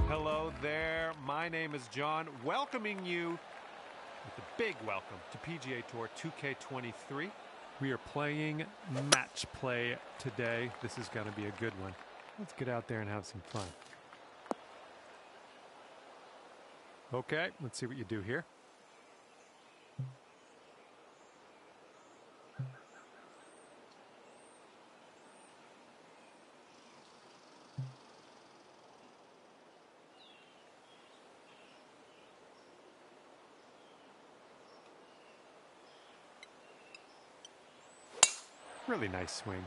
Hello there, my name is John, welcoming you with a big welcome to PGA Tour 2K23. We are playing match play today. This is going to be a good one. Let's get out there and have some fun. Okay, let's see what you do here. Really nice swing.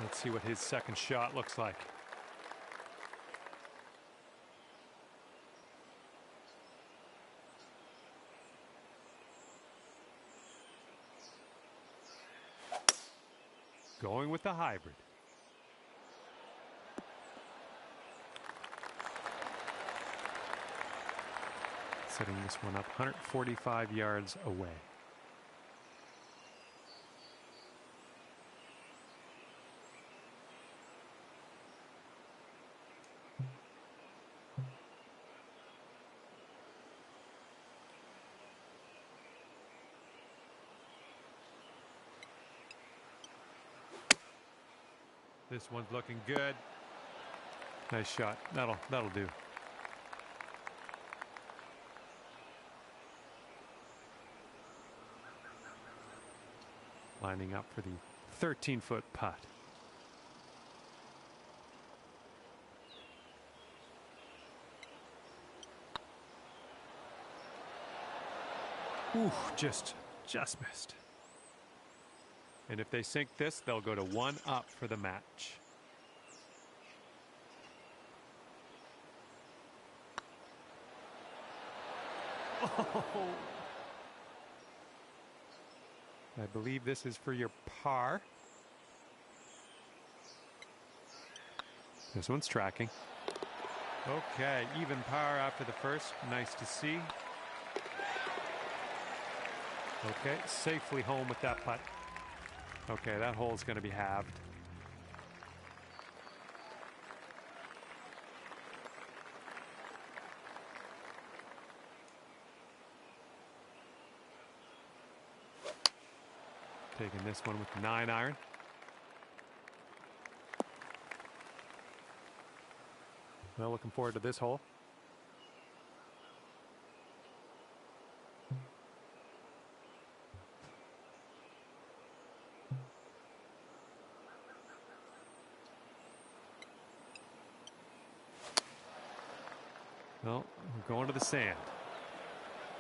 Let's see what his second shot looks like. Going with the hybrid. Setting this one up 145 yards away. This one's looking good. Nice shot. That'll do. Lining up for the 13-foot putt. Ooh, just missed. And if they sink this, they'll go to 1 up for the match. Oh. I believe this is for your par. This one's tracking. Okay, even par after the first. Nice to see. Okay, safely home with that putt. Okay, that hole's going to be halved. Taking this one with the 9-iron. Well, looking forward to this hole. Well, we're going to the sand.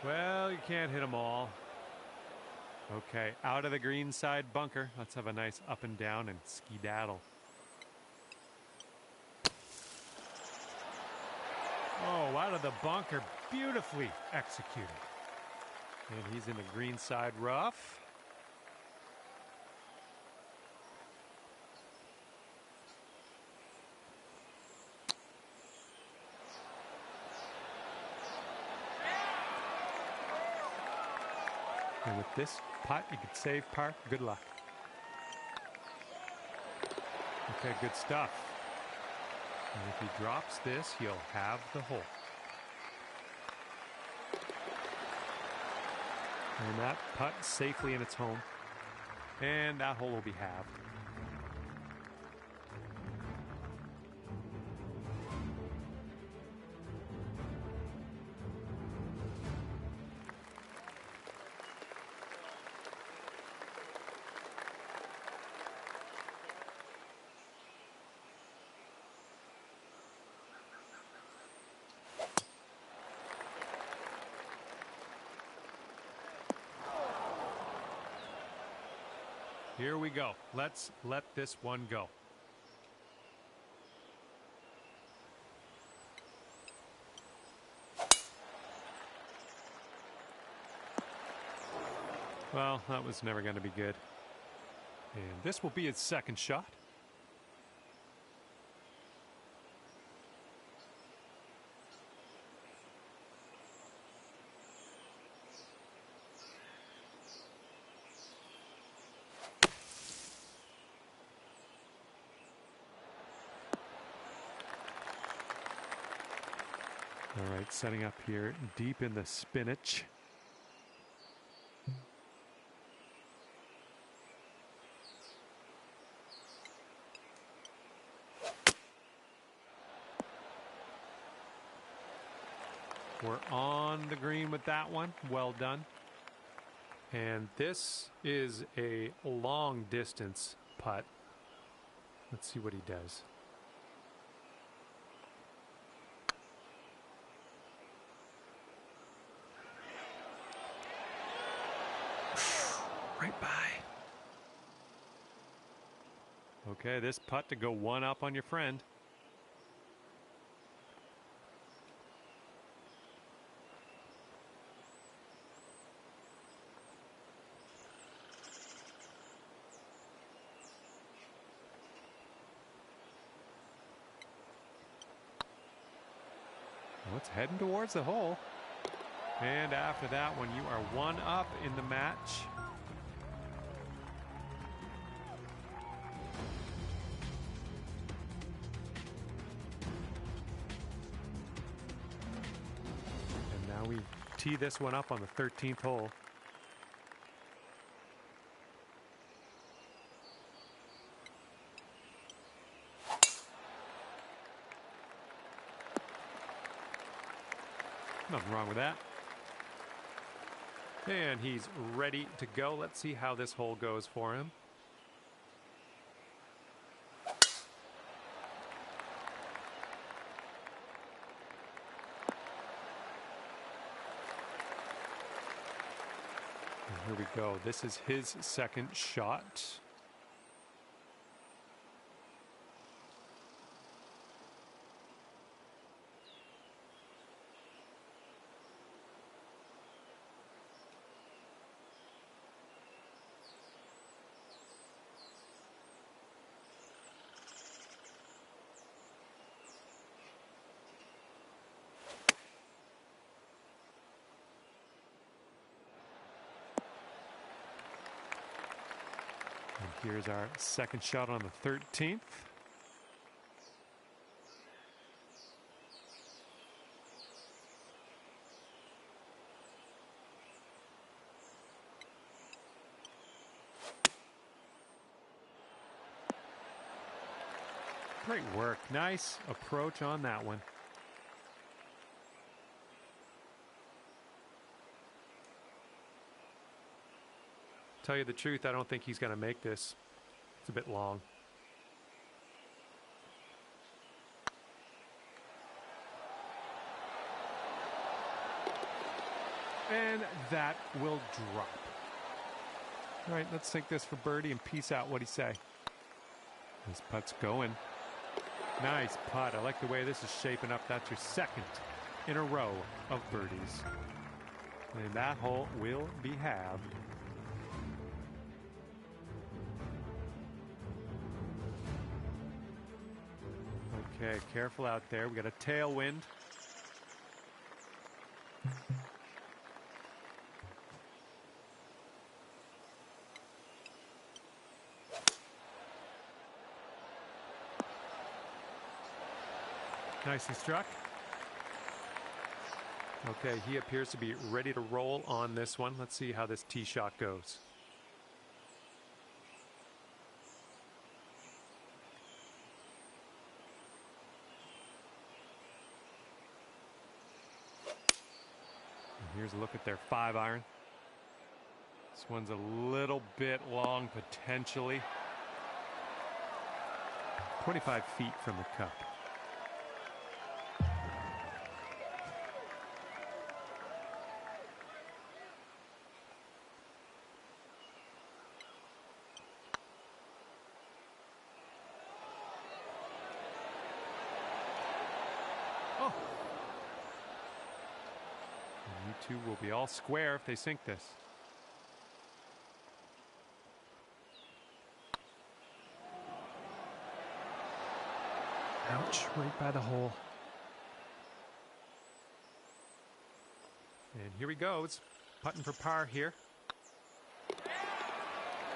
Well, you can't hit them all. Okay, out of the green side bunker. Let's have a nice up and down and skedaddle. Oh, out of the bunker, beautifully executed. And he's in the green side rough. And with this putt, you could save par. Good luck. Okay, good stuff. And if he drops this, he'll have the hole. And that putt safely in its home. And that hole will be halved. Here we go. Let's let this one go. Well, that was never going to be good. And this will be his second shot. All right, setting up here deep in the spinach. We're on the green with that one. Well done. And this is a long distance putt. Let's see what he does. Right by. Okay, this putt to go one up on your friend. Well, it's heading towards the hole. And after that one, you are one up in the match. And now we tee this one up on the 13th hole. Nothing wrong with that. And he's ready to go. Let's see how this hole goes for him. And here we go. This is his second shot. And here's our second shot on the 13th. Great work. Nice approach on that one. Tell you the truth, I don't think he's going to make this. It's a bit long. And that will drop. All right, let's take this for birdie and peace out. What'd he say? This putt's going. Nice putt. I like the way this is shaping up. That's your second in a row of birdies. And that hole will be halved. Okay, careful out there. We got a tailwind. Nicely struck. Okay, he appears to be ready to roll on this one. Let's see how this tee shot goes. And here's a look at their 5-iron. This one's a little bit long, potentially. 25 feet from the cup. Oh. And you two will be all square if they sink this. Ouch, right by the hole. And here he goes, putting for par here.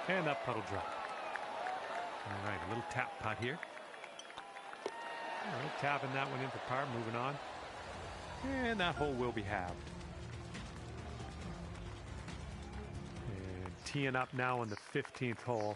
And that putt will drop. All right, a little tap putt here. All right, tapping that one in for par, moving on. And that hole will be halved. And teeing up now on the 15th hole.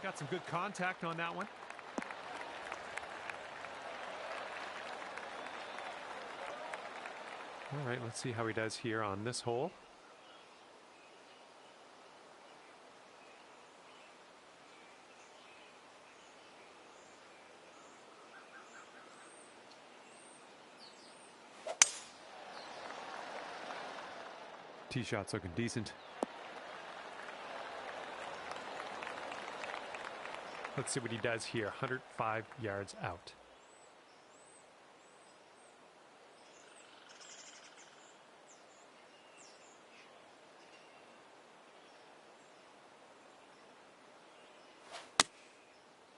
Got some good contact on that one. All right, let's see how he does here on this hole. Tee shot's looking decent. Let's see what he does here. 105 yards out.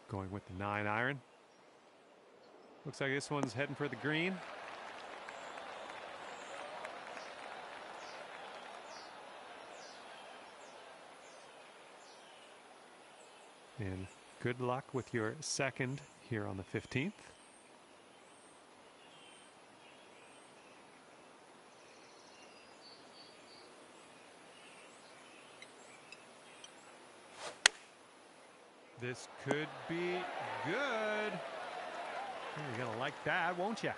Going with the 9-iron. Looks like this one's heading for the green. And good luck with your second here on the 15th. This could be good. You're gonna like that, won't you?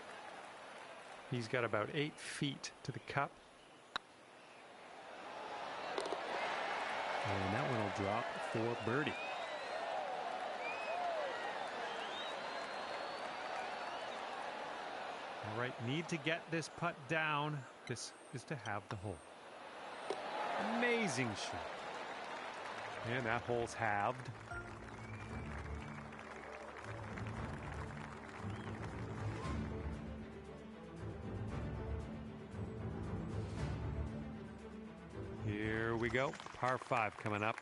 He's got about 8 feet to the cup. And that one will drop for birdie. All right, need to get this putt down. This is to have the hole. Amazing shot. And that hole's halved. Here we go. Par 5 coming up.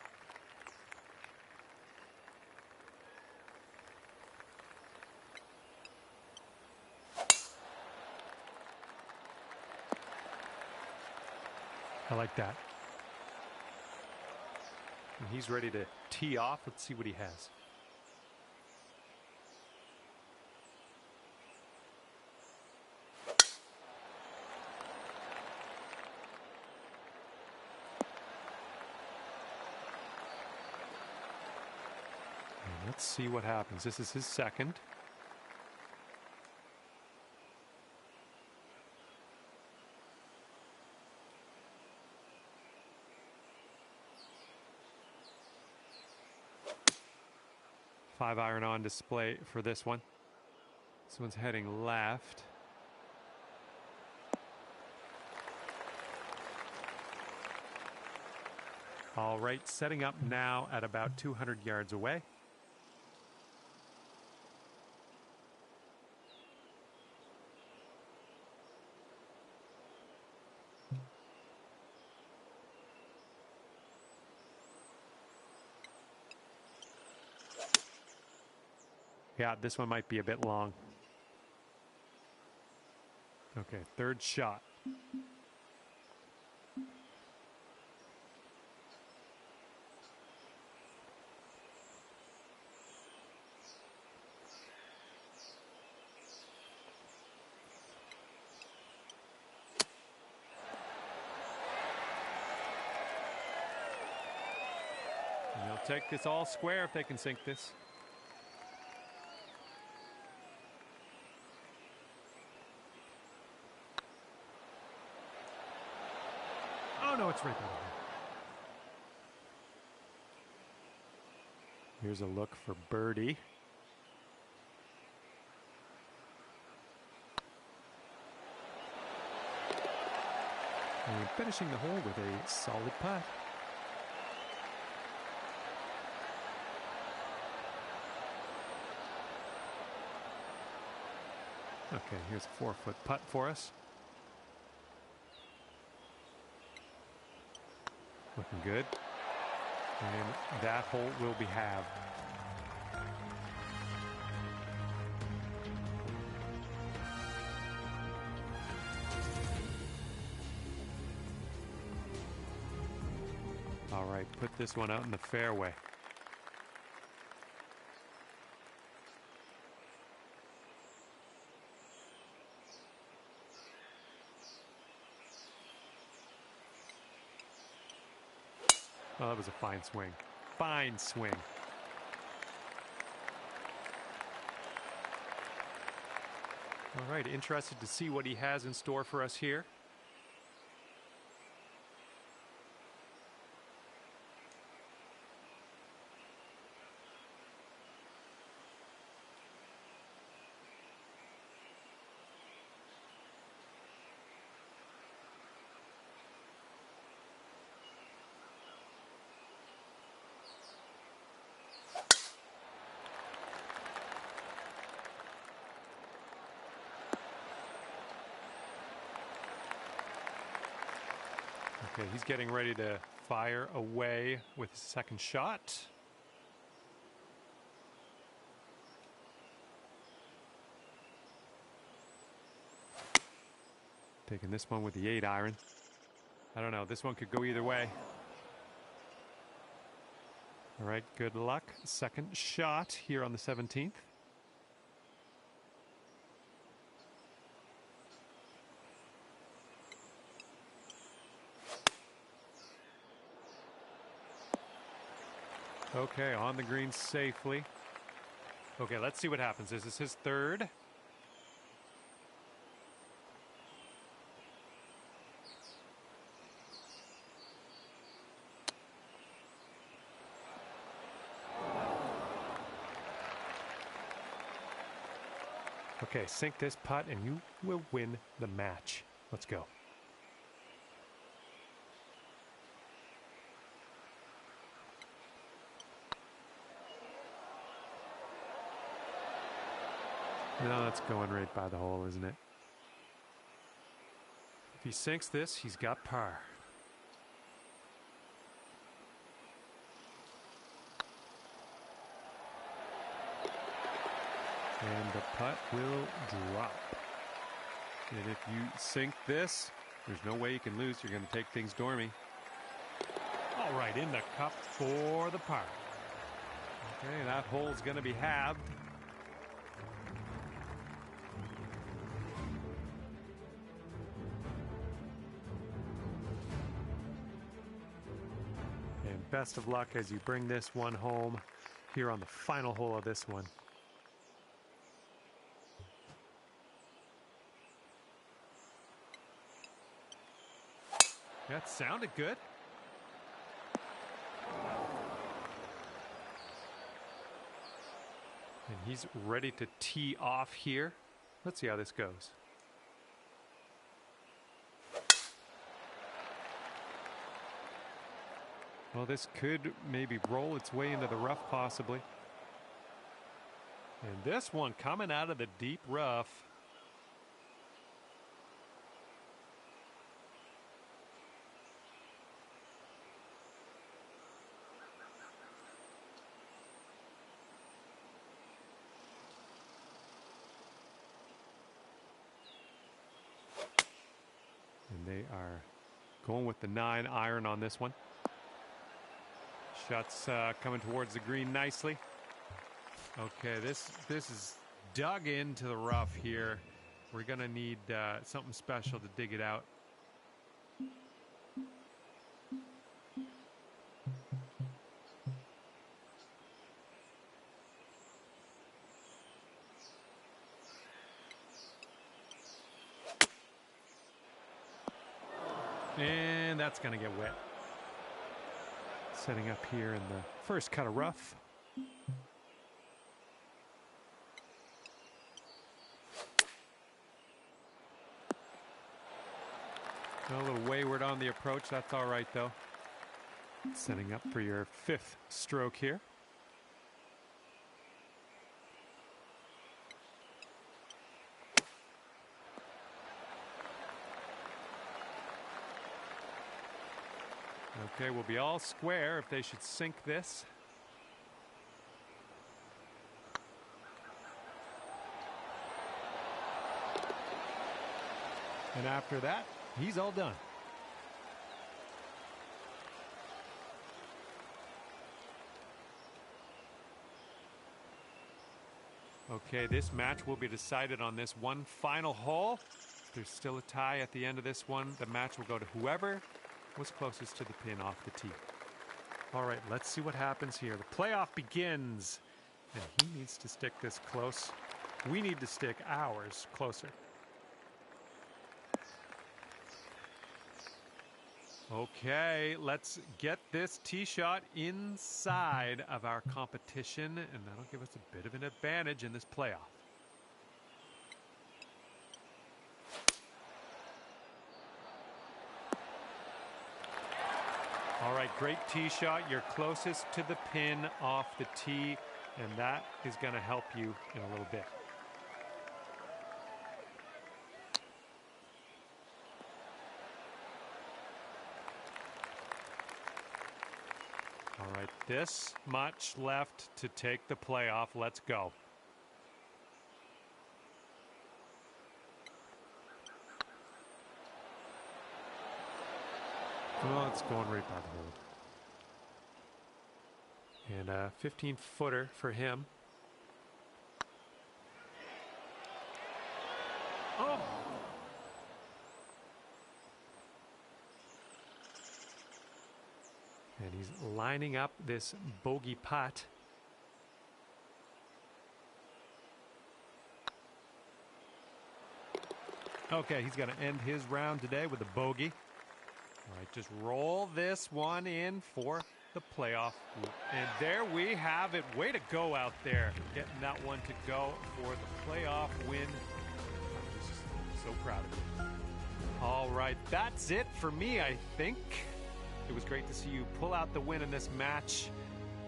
I like that. And he's ready to tee off. Let's see what he has. And let's see what happens. This is his second. 5-iron on display for this one. This one's heading left. All right, setting up now at about 200 yards away. Yeah, this one might be a bit long. Okay, third shot. And they'll take this all square if they can sink this. Oh no, it's right there. Here's a look for birdie. And finishing the hole with a solid putt. Okay, here's a 4-foot putt for us. Looking good. And that hole will be halved. All right, put this one out in the fairway. Oh, that was a fine swing. Fine swing. All right, interested to see what he has in store for us here. Okay, he's getting ready to fire away with his second shot. Taking this one with the 8-iron. I don't know, this one could go either way. All right, good luck. Second shot here on the 17th. Okay, on the green safely. Okay, let's see what happens. This is his third. Okay, sink this putt and you will win the match. Let's go. No, that's going right by the hole, isn't it? If he sinks this, he's got par. And the putt will drop. And if you sink this, there's no way you can lose. You're going to take things dormy. All right, in the cup for the par. Okay, that hole's going to be halved. And best of luck as you bring this one home here on the final hole of this one. That sounded good. He's ready to tee off here. Let's see how this goes. Well, this could maybe roll its way into the rough possibly. And this one coming out of the deep rough. And they are going with the 9-iron on this one. Shots coming towards the green nicely. Okay, this is dug into the rough here. We're gonna need something special to dig it out. And that's gonna get wet. Setting up here in the first cut of rough. A little wayward on the approach. That's all right, though. Setting up for your 5th stroke here. Okay, we'll be all square if they should sink this. And after that, he's all done. Okay, this match will be decided on this one final hole. There's still a tie at the end of this one. The match will go to whoever was closest to the pin off the tee. All right, let's see what happens here. The playoff begins, and he needs to stick this close. We need to stick ours closer. Okay, let's get this tee shot inside of our competition, and that'll give us a bit of an advantage in this playoff. All right, great tee shot. You're closest to the pin off the tee, and that is going to help you in a little bit. All right, this much left to take the playoff. Let's go. Well, it's going right by the hole. And a 15-footer for him. Oh! And he's lining up this bogey putt. Okay, he's going to end his round today with a bogey. All right, just roll this one in for the playoff. And there we have it. Way to go out there, getting that one to go for the playoff win. I'm just so proud of you. All right, that's it for me, I think. It was great to see you pull out the win in this match,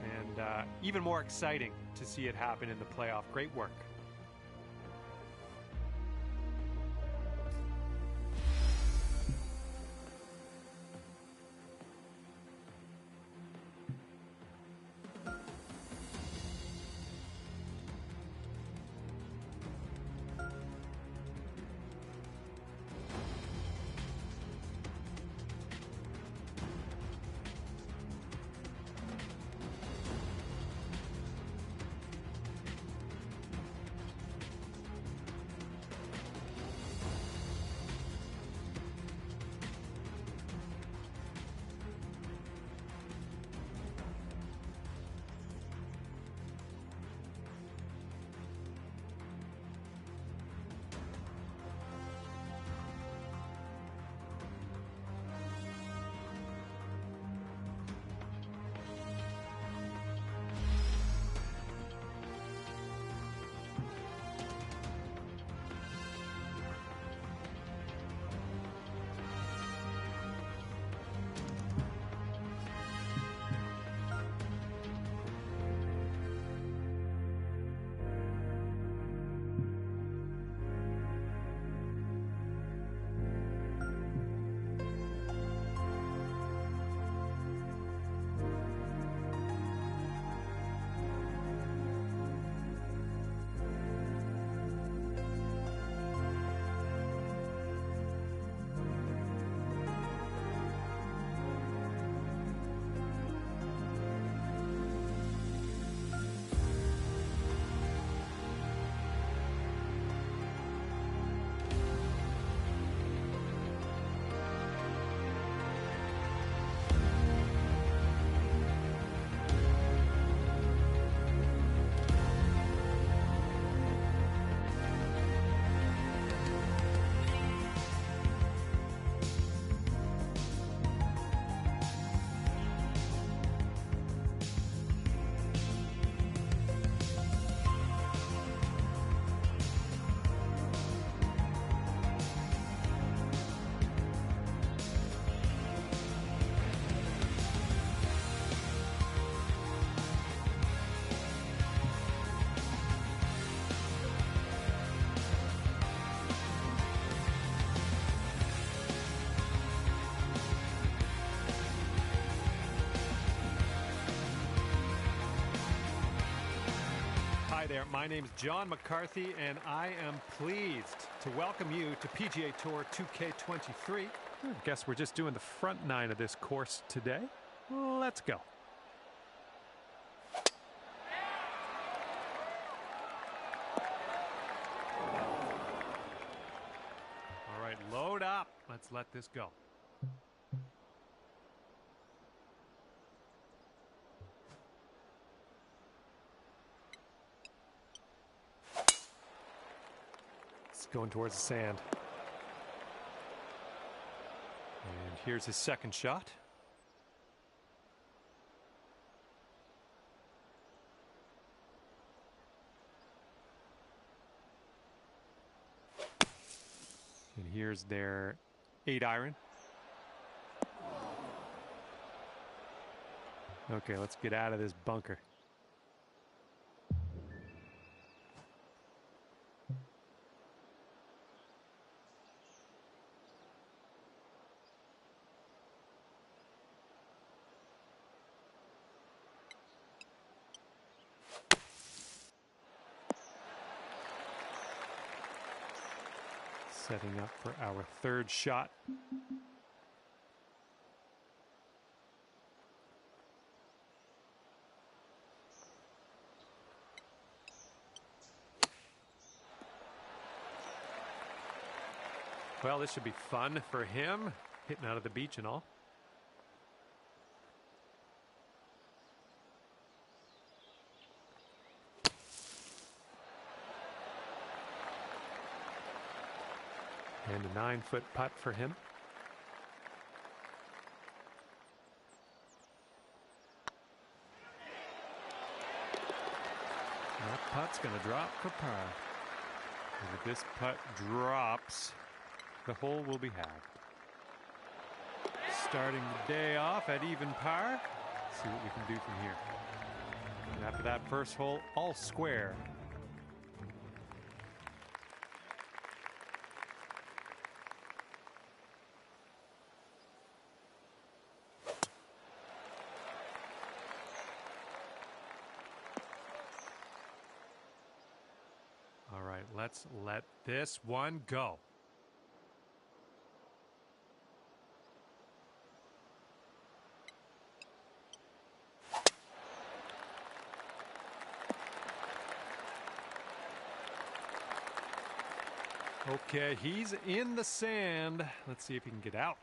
and even more exciting to see it happen in the playoff. Great work. Hi there, my name is John McCarthy, and I am pleased to welcome you to PGA Tour 2K23. I guess we're just doing the front nine of this course today. Let's go. All right, load up. Let's let this go. Going towards the sand. And here's his second shot. And here's their 8-iron. Okay, let's get out of this bunker. Setting up for our third shot. Well, this should be fun for him, hitting out of the beach and all. And a 9-foot putt for him. That putt's going to drop for par. And if this putt drops, the hole will be halved. Starting the day off at even par. See what we can do from here. And after that first hole, all square. All right, let's let this one go. Okay, he's in the sand. Let's see if he can get out.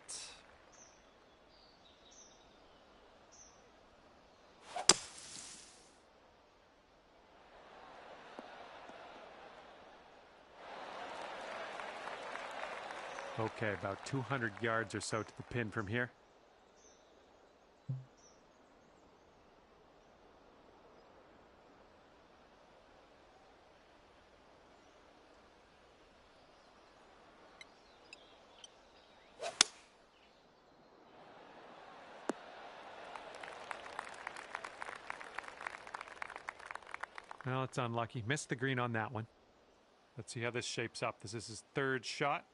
Okay, about 200 yards or so to the pin from here. Well, it's unlucky. Missed the green on that one. Let's see how this shapes up. This is his third shot.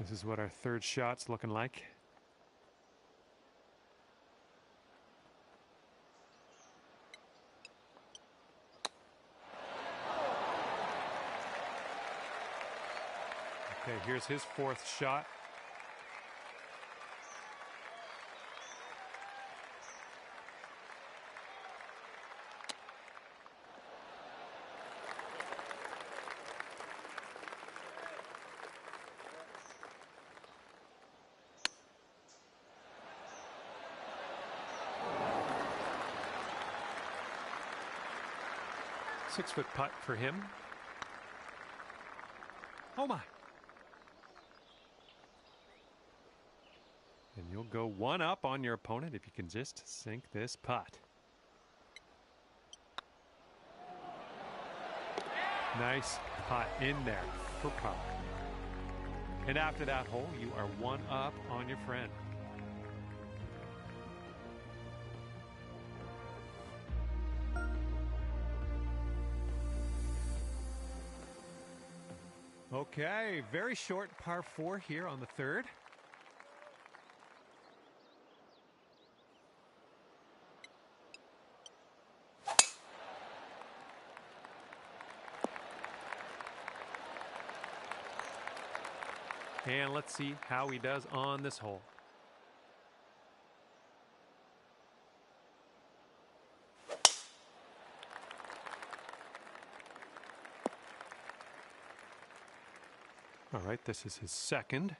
This is what our third shot's looking like. Okay, here's his fourth shot. Six-foot putt for him. Oh my. And You'll go one up on your opponent if you can just sink this putt. Nice putt in there for par. And after that hole, you are one up on your friend. Okay, very short par 4 here on the third. And let's see how he does on this hole. All right, this is his second.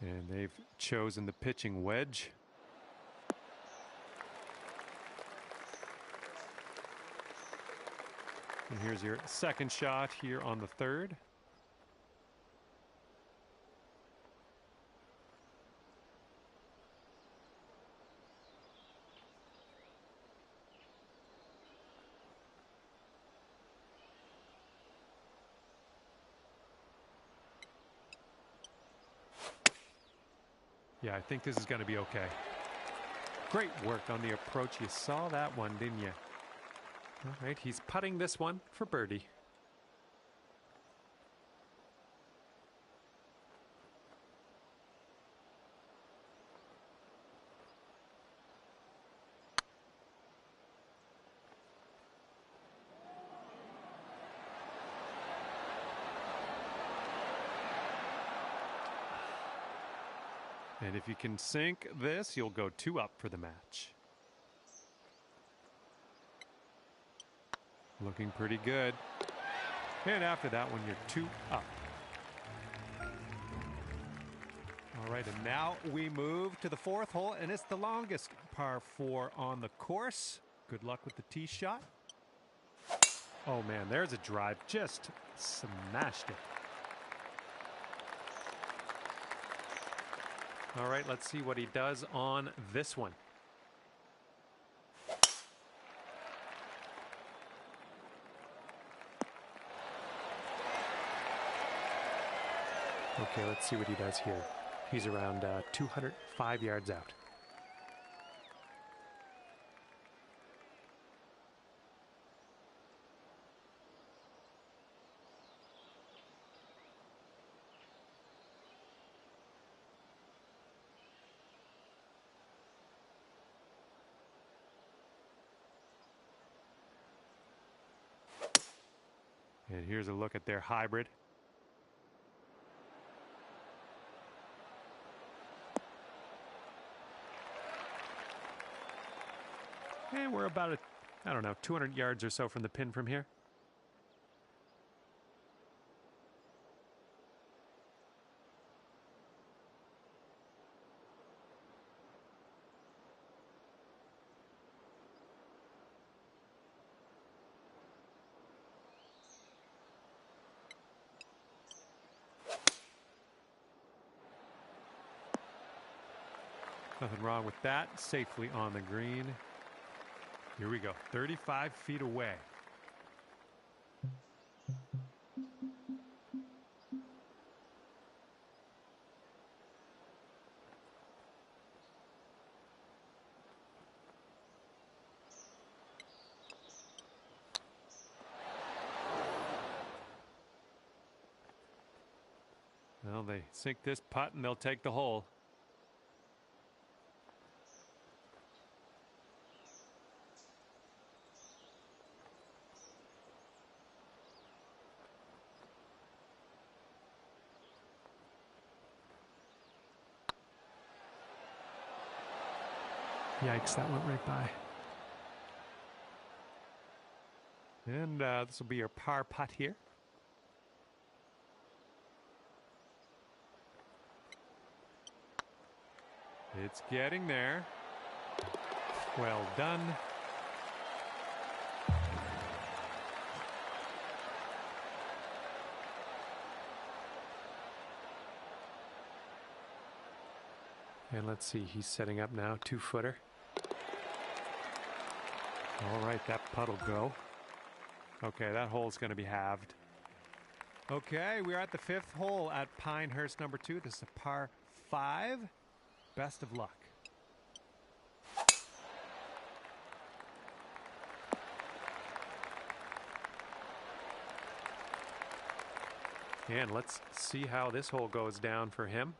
And they've chosen the pitching wedge. And here's your second shot here on the third. Yeah, I think this is going to be okay. Great work on the approach. You saw that one, didn't you? All right, he's putting this one for birdie. And if you can sink this, you'll go 2 up for the match. Looking pretty good. And after that one, you're 2 up. All right, and now we move to the fourth hole, and it's the longest par 4 on the course. Good luck with the tee shot. Oh man, there's a drive. Just smashed it. All right, let's see what he does on this one. Okay, let's see what he does here. He's around 205 yards out. And here's a look at their hybrid. And we're about, I don't know, 200 yards or so from the pin from here. Nothing wrong with that. Safely on the green. Here we go. 35 feet away. Well, they sink this putt and they'll take the hole. Yikes, that went right by. And this will be your par putt here. It's getting there. Well done. And let's see, he's setting up now, 2-footer. All right, that putt'll go. Okay, that hole's going to be halved. Okay, we're at the 5th hole at Pinehurst number 2. This is a par 5. Best of luck. And let's see how this hole goes down for him.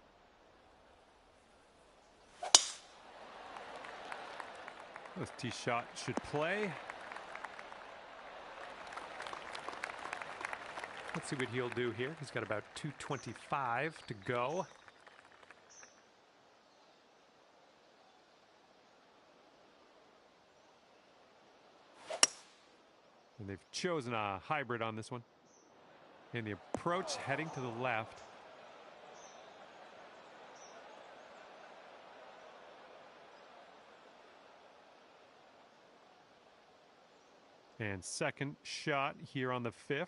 This tee shot should play. Let's see what he'll do here. He's got about 225 to go. And they've chosen a hybrid on this one. And the approach heading to the left. And second shot here on the 5th.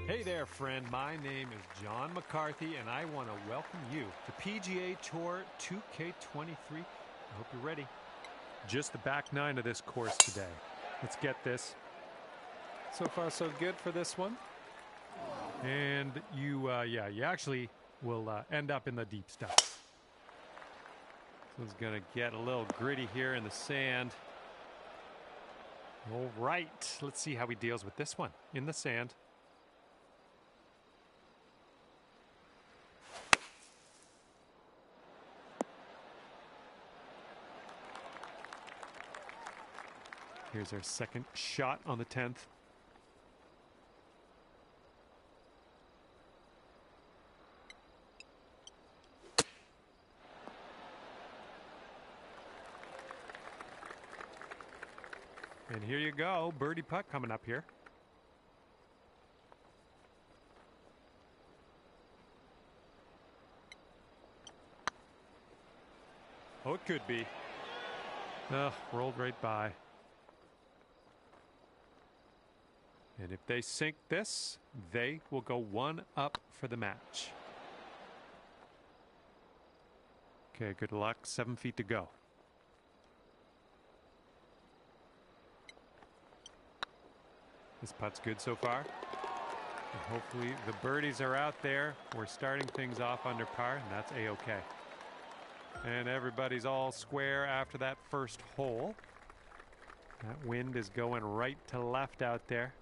Hey there, friend. My name is John McCarthy, and I want to welcome you to PGA Tour 2K23. I hope you're ready. Just the back 9 of this course today. Let's get this. So far, so good for this one. And you actually will end up in the deep stuff. This one's going to get a little gritty here in the sand. All right, let's see how he deals with this one in the sand. Here's our second shot on the 10th. And here you go, birdie putt coming up here. Oh, it could be. Rolled right by. And if they sink this, they will go 1 up for the match. Okay, good luck. 7 feet to go. This putt's good so far. And hopefully the birdies are out there. We're starting things off under par, and that's A-okay. And everybody's all square after that first hole. That wind is going right to left out there.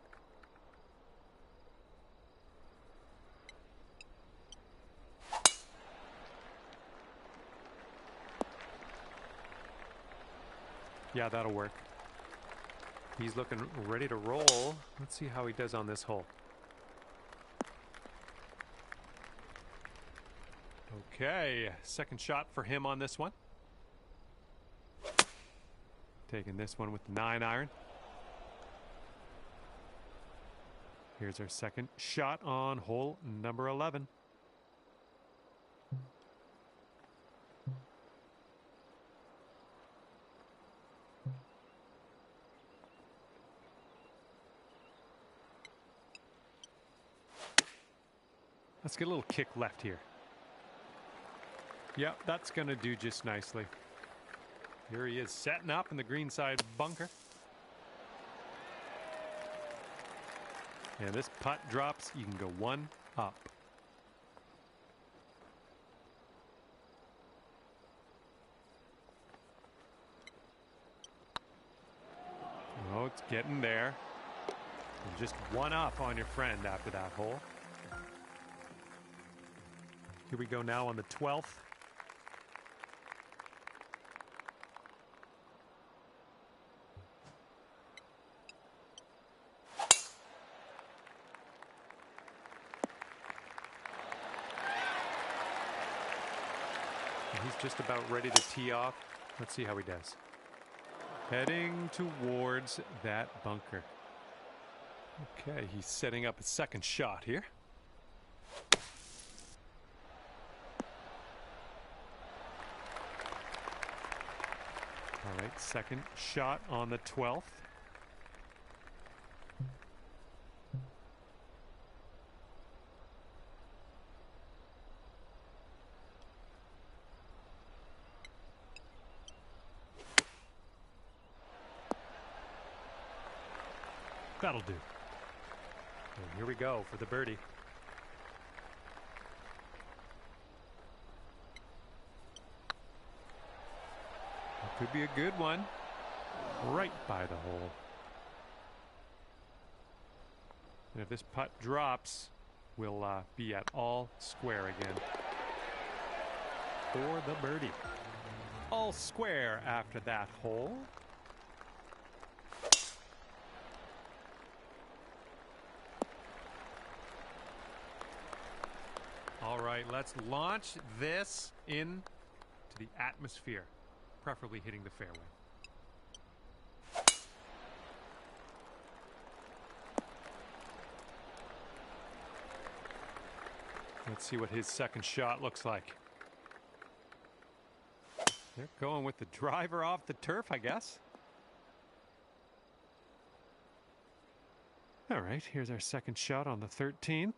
Yeah, that'll work. He's looking ready to roll. Let's see how he does on this hole. Okay, second shot for him on this one. Taking this one with the 9-iron. Here's our second shot on hole number 11. Let's get a little kick left here. Yeah, that's going to do just nicely. Here he is setting up in the greenside bunker. And this putt drops, you can go one up. Oh, it's getting there. And just one up on your friend after that hole. Here we go now on the 12th. He's just about ready to tee off. Let's see how he does. Heading towards that bunker. Okay, he's setting up a second shot here. All right, second shot on the 12th. That'll do. And here we go for the birdie. It could be a good one. Right by the hole. And if this putt drops, we'll be at all square again. For the birdie. All square after that hole. All right, let's launch this into the atmosphere, preferably hitting the fairway. Let's see what his second shot looks like. They're going with the driver off the turf, I guess. All right, here's our second shot on the 13th.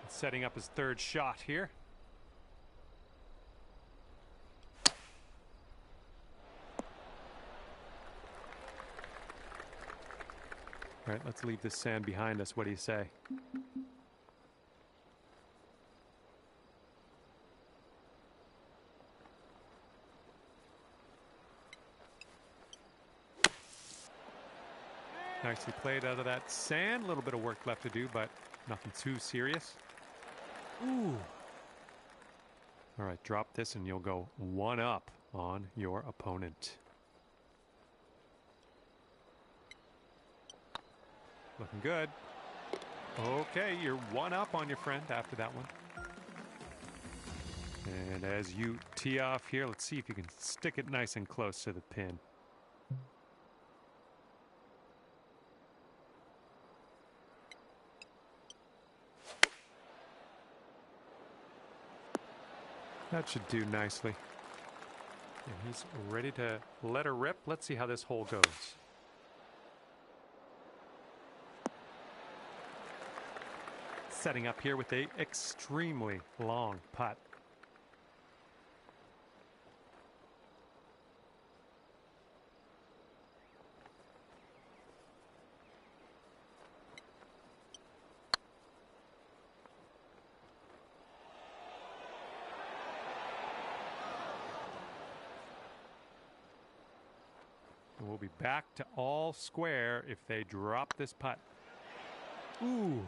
Setting up his third shot here. All right, let's leave this sand behind us. What do you say? Nicely played out of that sand. A little bit of work left to do, but nothing too serious. Ooh. All right, drop this and you'll go one up on your opponent. Looking good. Okay, you're one up on your friend after that one. And as you tee off here, let's see if you can stick it nice and close to the pin. That should do nicely. And he's ready to let her rip. Let's see how this hole goes. Setting up here with a extremely long putt. We'll be back to all square if they drop this putt. Ooh.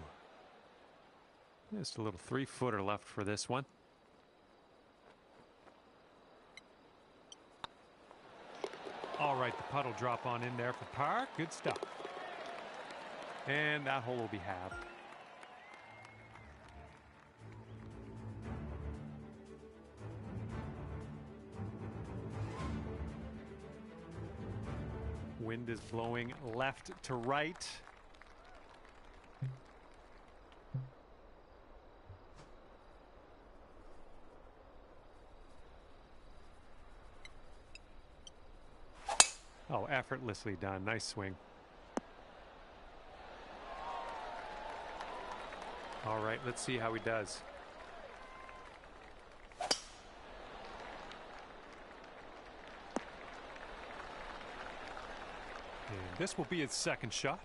Just a little 3-footer left for this one. All right, the putt will drop on in there for par. Good stuff. And that hole will be halved. Wind is blowing left to right. Oh, effortlessly done. Nice swing. All right, let's see how he does. And this will be his second shot.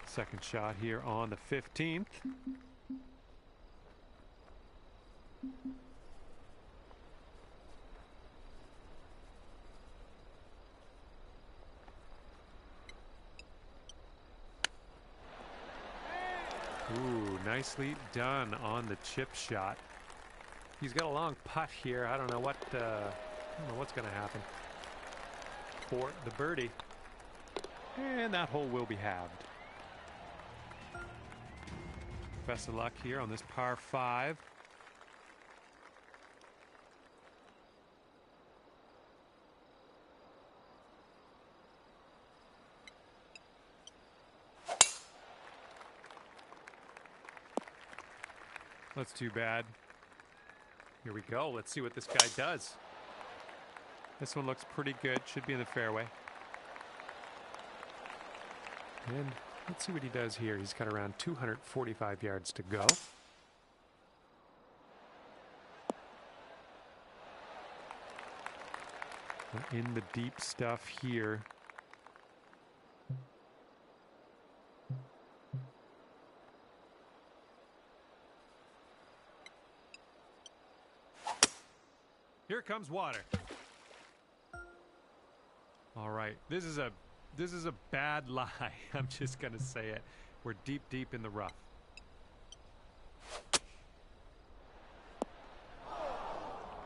Second shot here on the 15th. Ooh, nicely done on the chip shot. He's got a long putt here. I don't know what's going to happen for the birdie. And that hole will be halved. Best of luck here on this par 5. That's too bad. Here we go. Let's see what this guy does. This one looks pretty good. Should be in the fairway. And let's see what he does here. He's got around 245 yards to go. We're in the deep stuff here. Here comes water. All right, this is a bad lie. I'm just gonna say it. We're deep in the rough.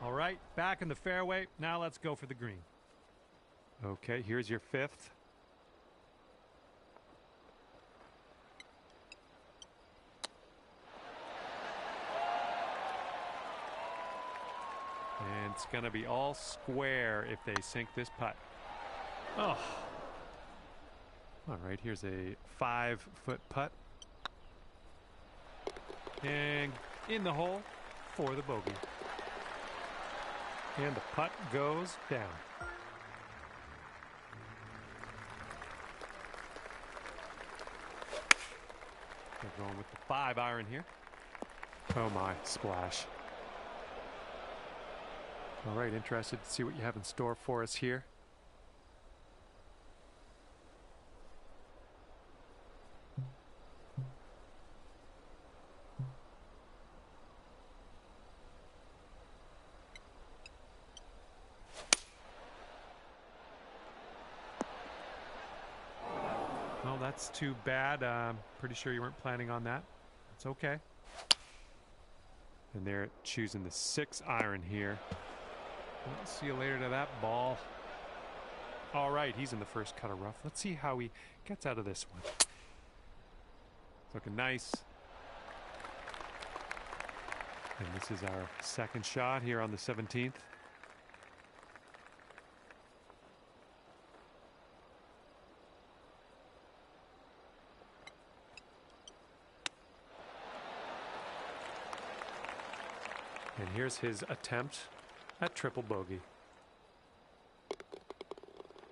All right, back in the fairway. Now let's go for the green. Okay, here's your 5th. And it's going to be all square if they sink this putt. Oh. All right, here's a 5-foot putt. And in the hole for the bogey. And the putt goes down. We're going with the 5-iron here. Oh my, splash. All right, interested to see what you have in store for us here. Well, that's too bad. Pretty sure you weren't planning on that. It's okay. And they're choosing the 6-iron here. We'll see you later to that ball. All right, he's in the first cut of rough. Let's see how he gets out of this one. It's looking nice. And this is our second shot here on the 17th. And here's his attempt at triple bogey.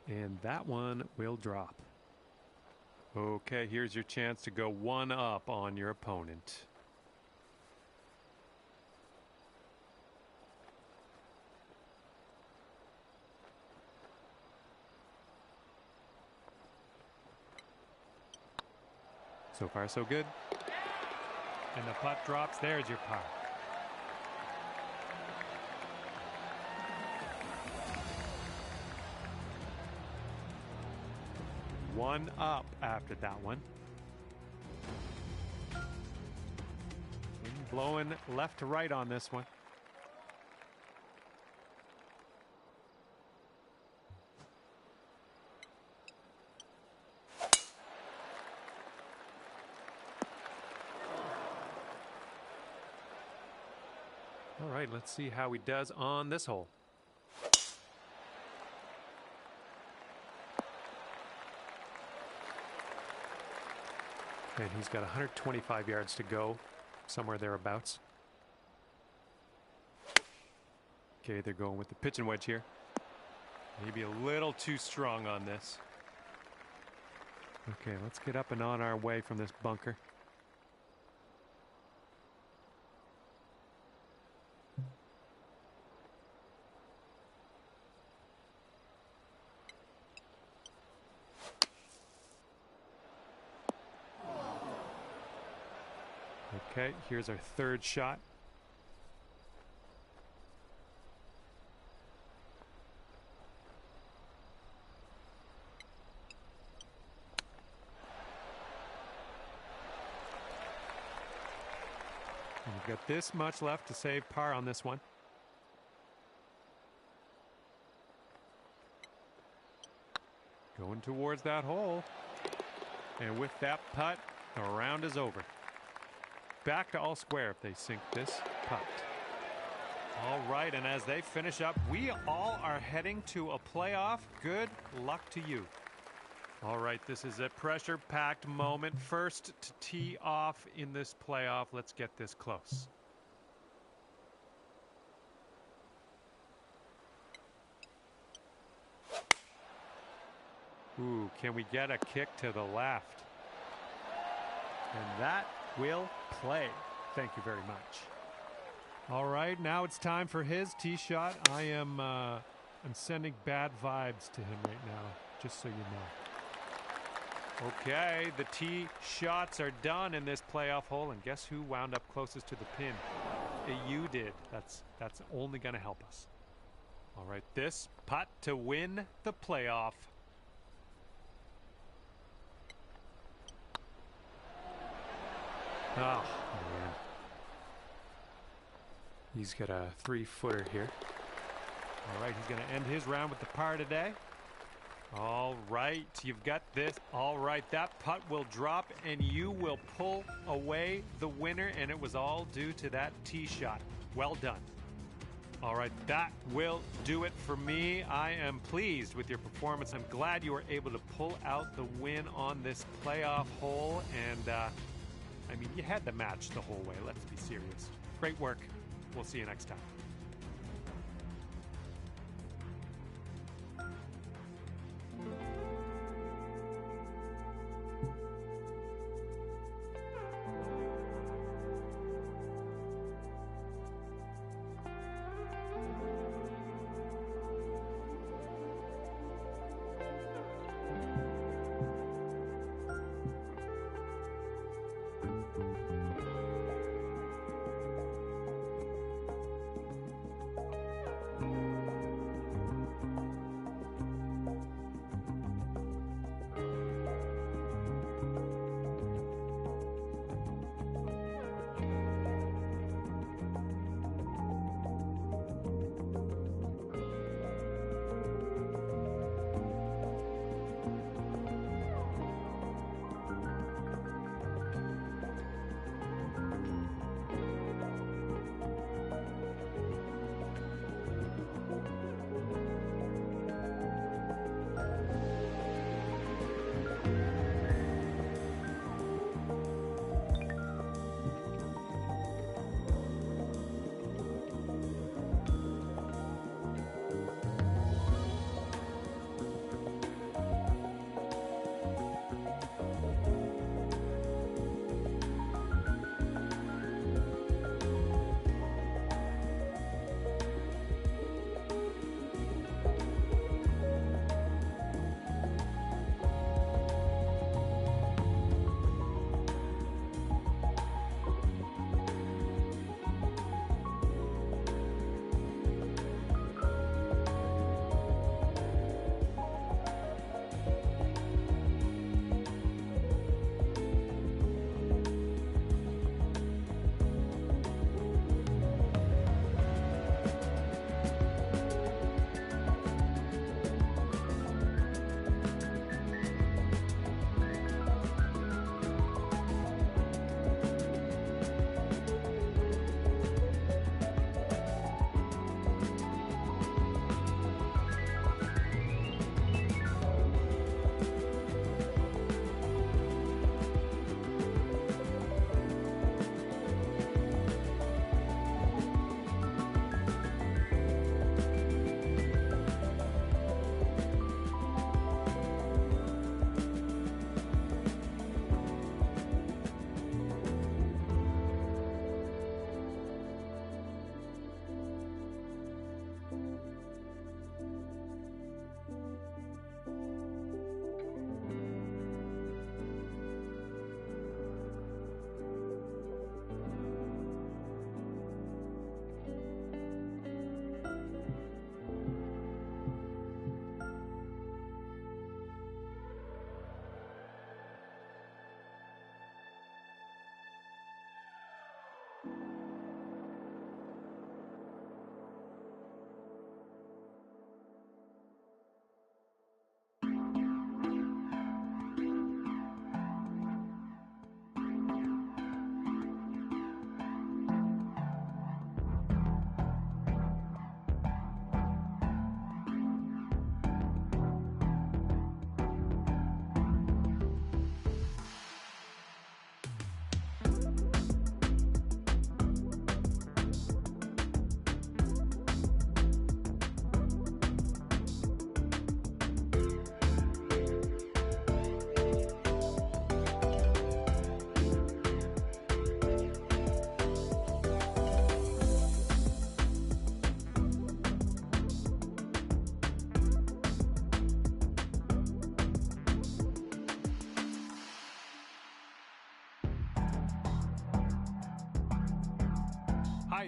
And that one will drop. Okay, here's your chance to go 1 up on your opponent. So far, so good. And the putt drops. There's your par. One up after that one. Wind blowing left to right on this one. All right, let's see how he does on this hole. And he's got 125 yards to go, somewhere thereabouts. Okay, they're going with the pitching wedge here. Maybe a little too strong on this. Okay, let's get up and on our way from this bunker. Okay, here's our third shot. And we've got this much left to save par on this one. Going towards that hole. And with that putt, the round is over. Back to all square if they sink this putt. All right, and as they finish up, we all are heading to a playoff. Good luck to you. All right, this is a pressure-packed moment. First to tee off in this playoff. Let's get this close. Ooh, can we get a kick to the left? And that will play. Thank you very much. All right, now it's time for his tee shot. I'm sending bad vibes to him right now, just so you know. Okay, the tee shots are done in this playoff hole, and guess who wound up closest to the pin? You did. That's only going to help us. All right, this putt to win the playoff. Oh, man. He's got a 3-footer here. All right, he's going to end his round with the par today. All right, you've got this. All right, that putt will drop, and you will pull away the winner, and it was all due to that tee shot. Well done. All right, that will do it for me. I am pleased with your performance. I'm glad you were able to pull out the win on this playoff hole, and I mean, you had the match the whole way. Let's be serious. Great work. We'll see you next time.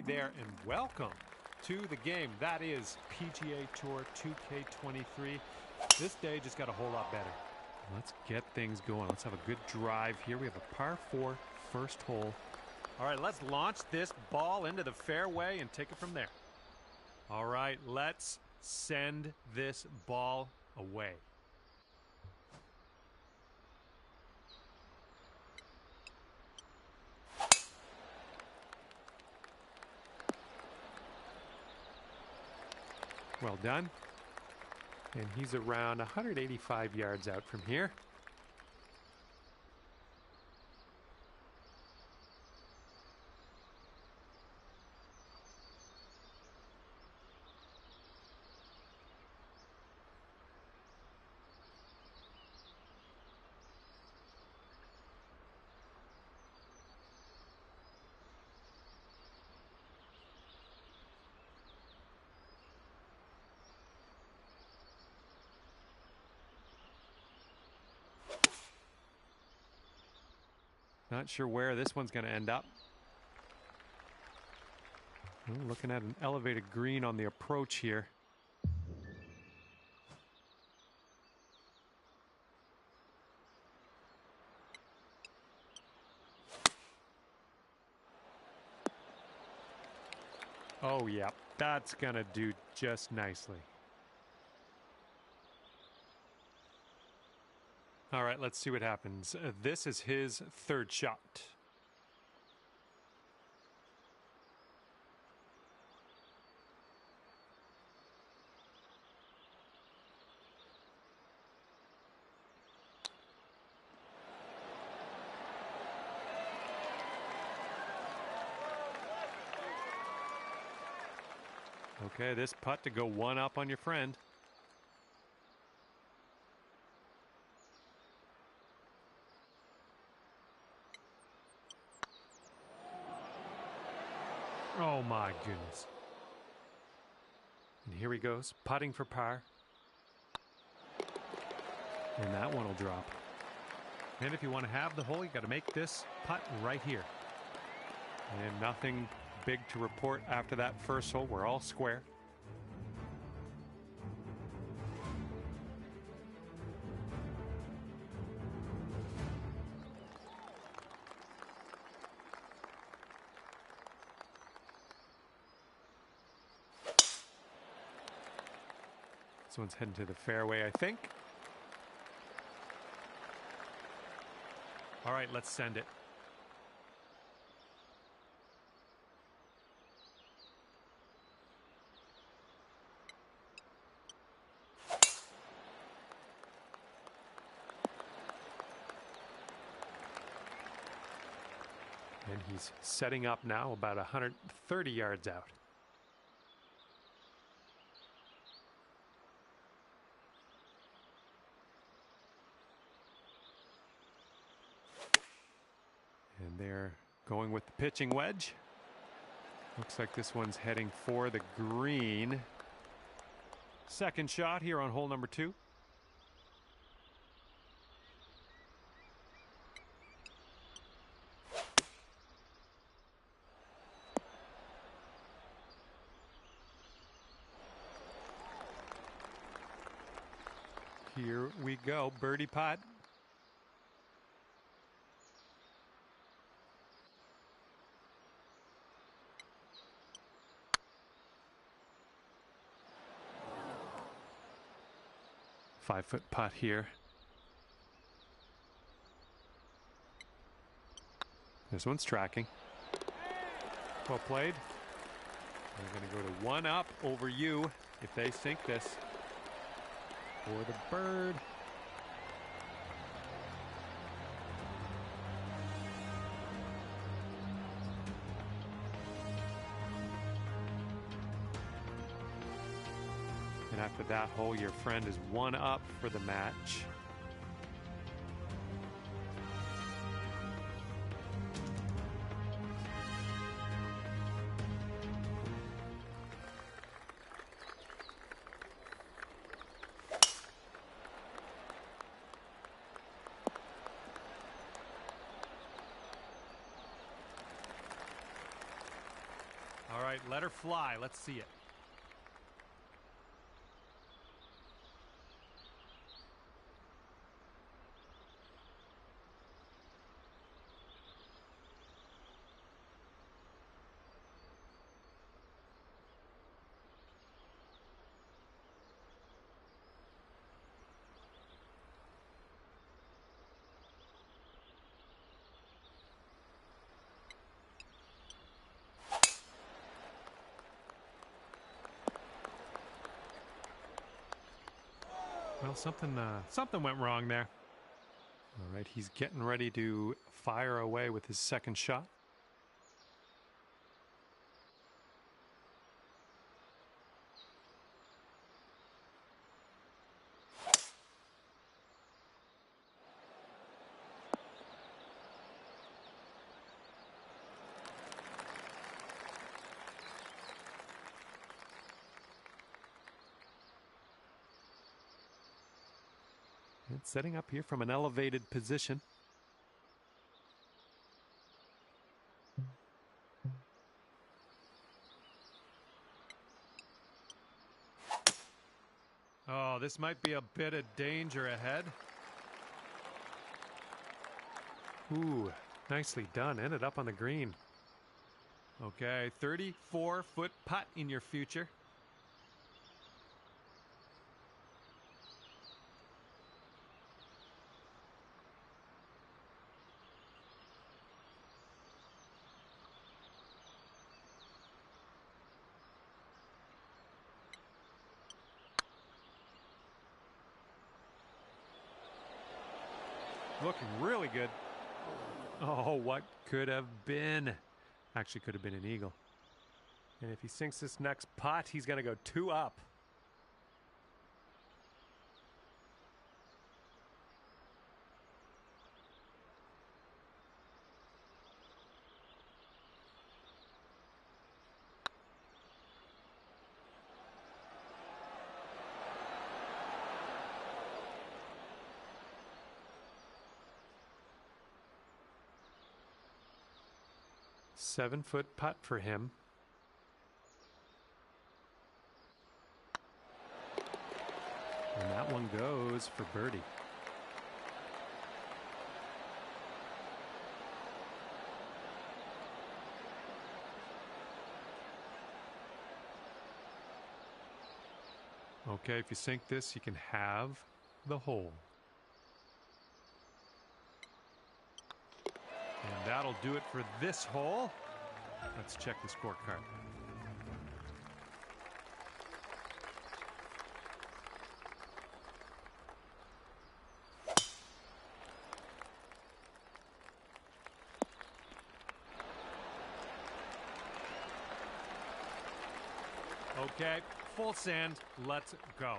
Hi there and welcome to the game. That is PGA Tour 2K23. This day just got a whole lot better. Let's get things going. Let's have a good drive here. We have a par 4 first hole. All right, let's launch this ball into the fairway and take it from there. All right, let's send this ball away. Well done. And he's around 185 yards out from here. Not sure where this one's going to end up. Well, looking at an elevated green on the approach here. Oh yeah, that's going to do just nicely. All right, let's see what happens. This is his third shot. Okay, this putt to go one up on your friend. Oh my goodness. And here he goes, putting for par. And that one will drop. And if you want to have the hole, you got to make this putt right here. And nothing big to report after that first hole. We're all square. This one's heading to the fairway, I think. All right, let's send it. And he's setting up now about 130 yards out. And they're going with the pitching wedge. Looks like this one's heading for the green. Second shot here on hole number 2. Here we go, birdie putt. Five-foot putt here. This one's tracking. Well played. They're going to go to one up over you if they sink this. For the bird. And after that hole, your friend is one up for the match. All right, let her fly. Let's see it. Well, something went wrong there. All right, he's getting ready to fire away with his second shot. It's setting up here from an elevated position. Oh, this might be a bit of danger ahead. Ooh, nicely done. Ended up on the green. Okay, 34-foot putt in your future. Looking really good. Oh, what could have been? Actually, could have been an eagle. And if he sinks this next putt, he's going to go 2 up. Seven-foot putt for him. And that one goes for birdie. Okay, if you sink this, you can have the hole. And that'll do it for this hole. Let's check the scorecard. Okay, full send. Let's go.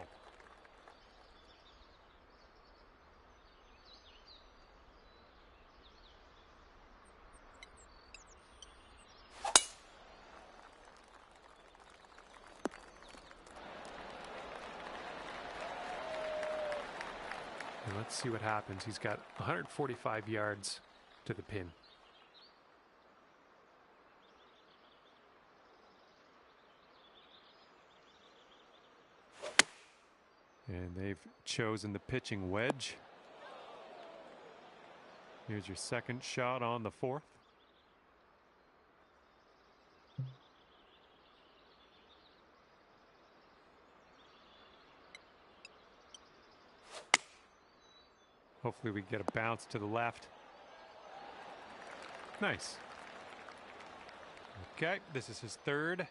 And let's see what happens. He's got 145 yards to the pin. And they've chosen the pitching wedge. Here's your second shot on the 4th. Hopefully we get a bounce to the left. Nice. Okay, this is his third.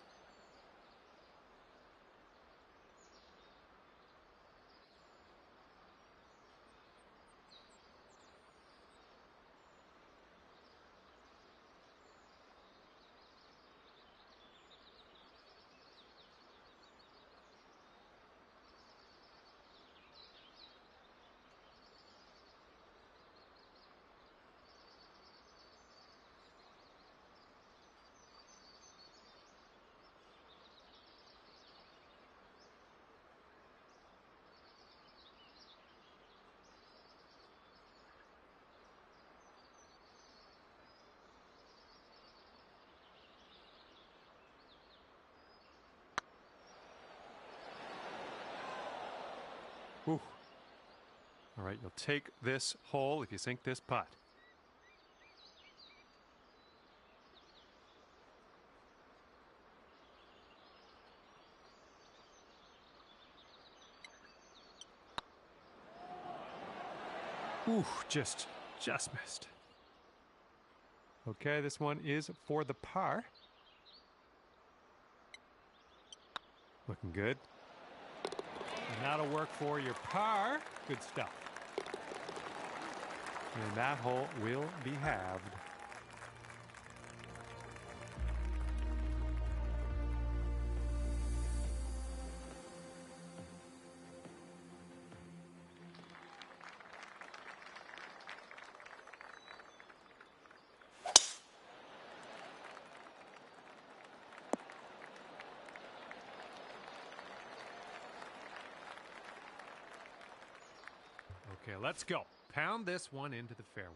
Ooh. All right, you'll take this hole if you sink this putt. Ooh, just missed. Okay, this one is for the par. Looking good. And that'll work for your par. Good stuff. And that hole will be halved. Okay, let's go. Pound this one into the fairway.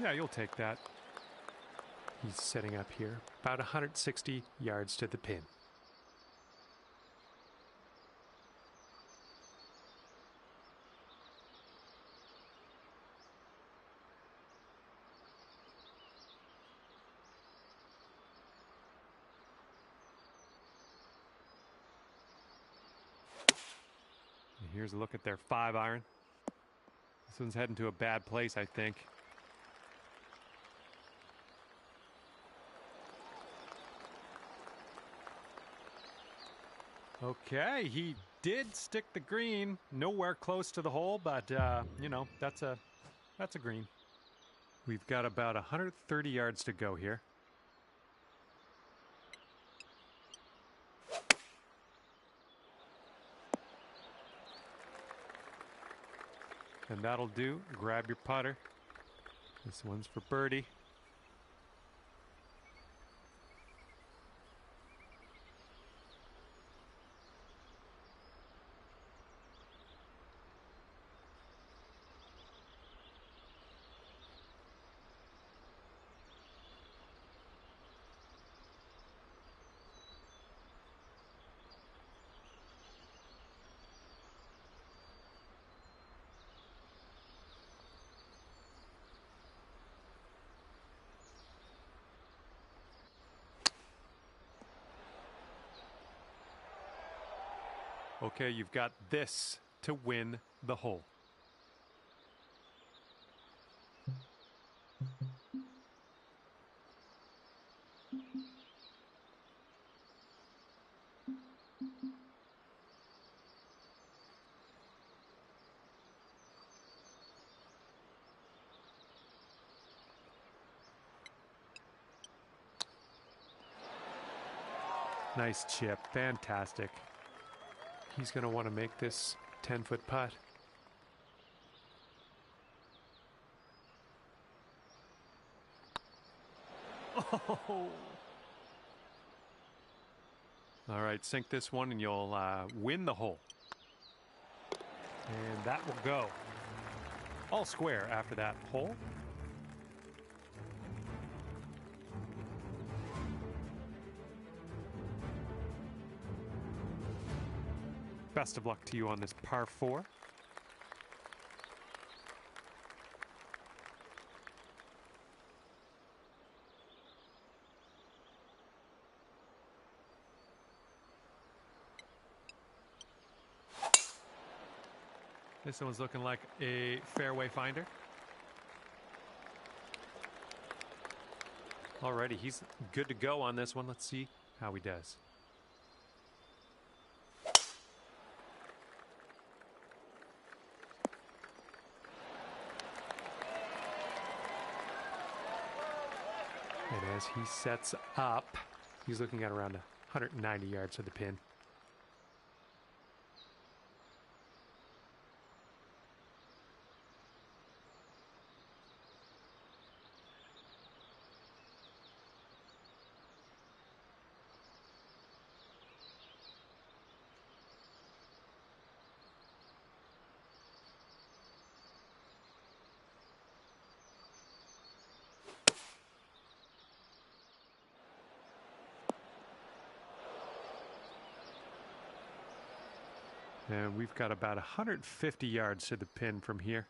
Yeah, you'll take that. He's setting up here, about 160 yards to the pin. Here's a look at their 5-iron. This one's heading to a bad place, I think. Okay, he did stick the green nowhere close to the hole, but you know, that's a green. We've got about 130 yards to go here. And that'll do. Grab your putter. This one's for birdie. Okay, you've got this to win the hole. Nice chip, fantastic. He's going to want to make this 10-foot putt. Oh! All right, sink this one and you'll win the hole. And that will go all square after that hole. Best of luck to you on this par 4. This one's looking like a fairway finder. Alrighty, he's good to go on this one. Let's see how he does. And as he sets up, he's looking at around 190 yards to the pin. And we've got about 150 yards to the pin from here.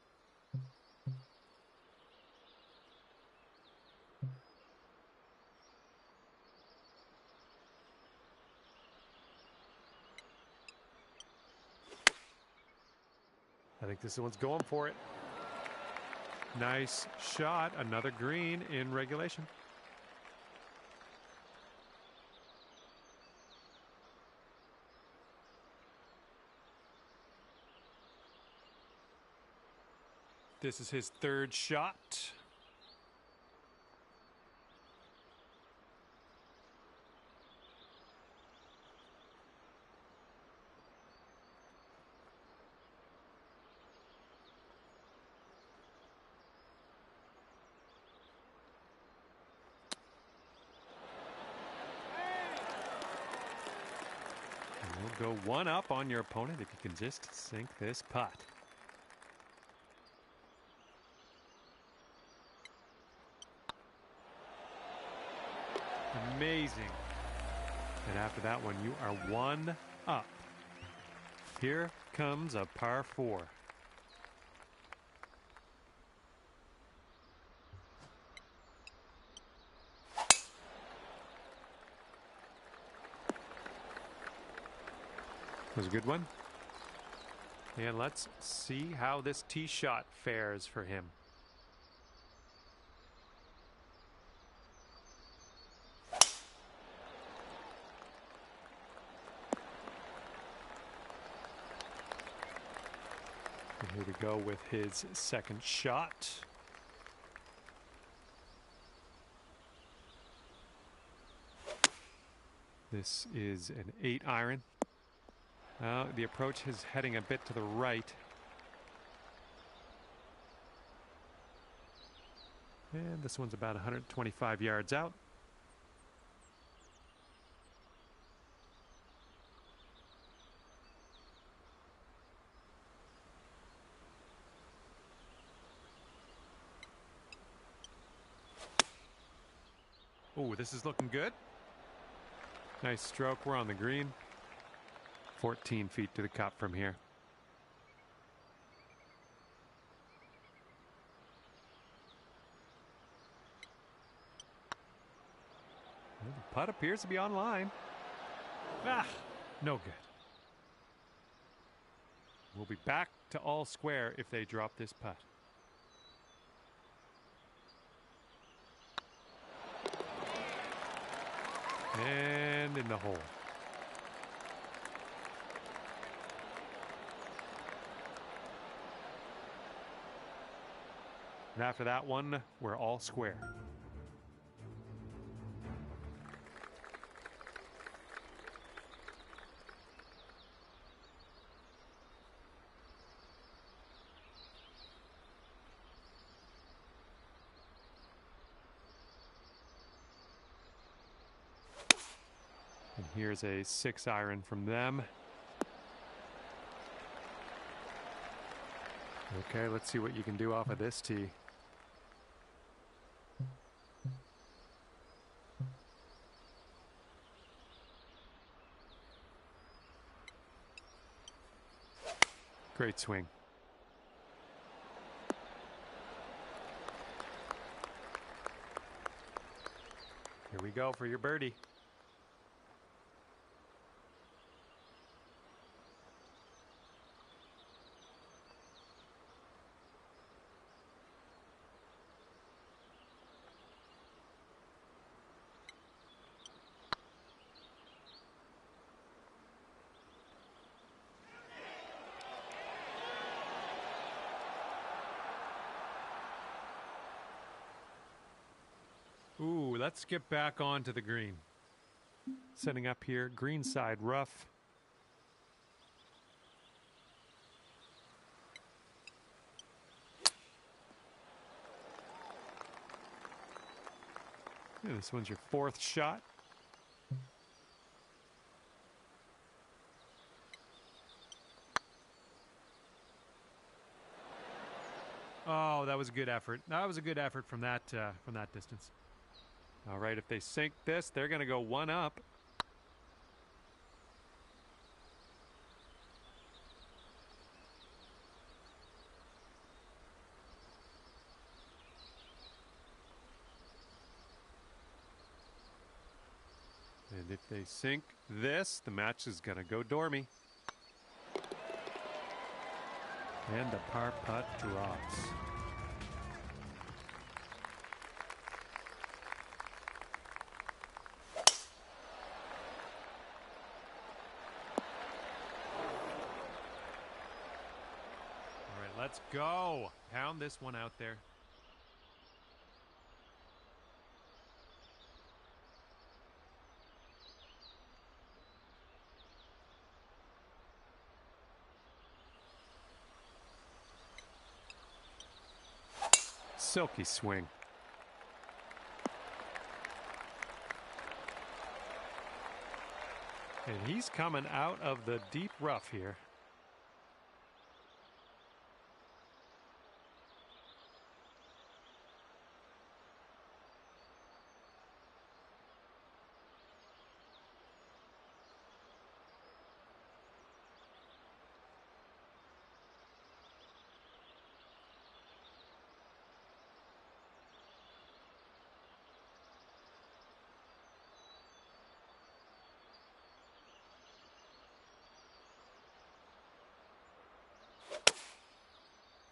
I think this one's going for it. Nice shot. Another green in regulation. This is his third shot. Go one up on your opponent if you can just sink this putt. Amazing. And after that one, you are one up. Here comes a par 4. Was a good one. And let's see how this tee shot fares for him. And here we go with his second shot. This is an 8-iron. The approach is heading a bit to the right. And this one's about 125 yards out. Oh, this is looking good. Nice stroke. We're on the green. 14 feet to the cup from here. Well, the putt appears to be on line. No good. We'll be back to all square if they drop this putt. And in the hole. And after that one, we're all square. And here's a 6-iron from them. Okay, let's see what you can do off of this tee. Great swing. Here we go for your birdie. Ooh, let's get back onto the green. Setting up here, green side rough. Yeah, this one's your 4th shot. Oh, that was a good effort. That was a good effort from that distance. All right, if they sink this, they're going to go one up. And if they sink this, the match is going to go dormy. And the par putt drops. All right, let's go. Pound this one out there. Silky swing. And he's coming out of the deep rough here.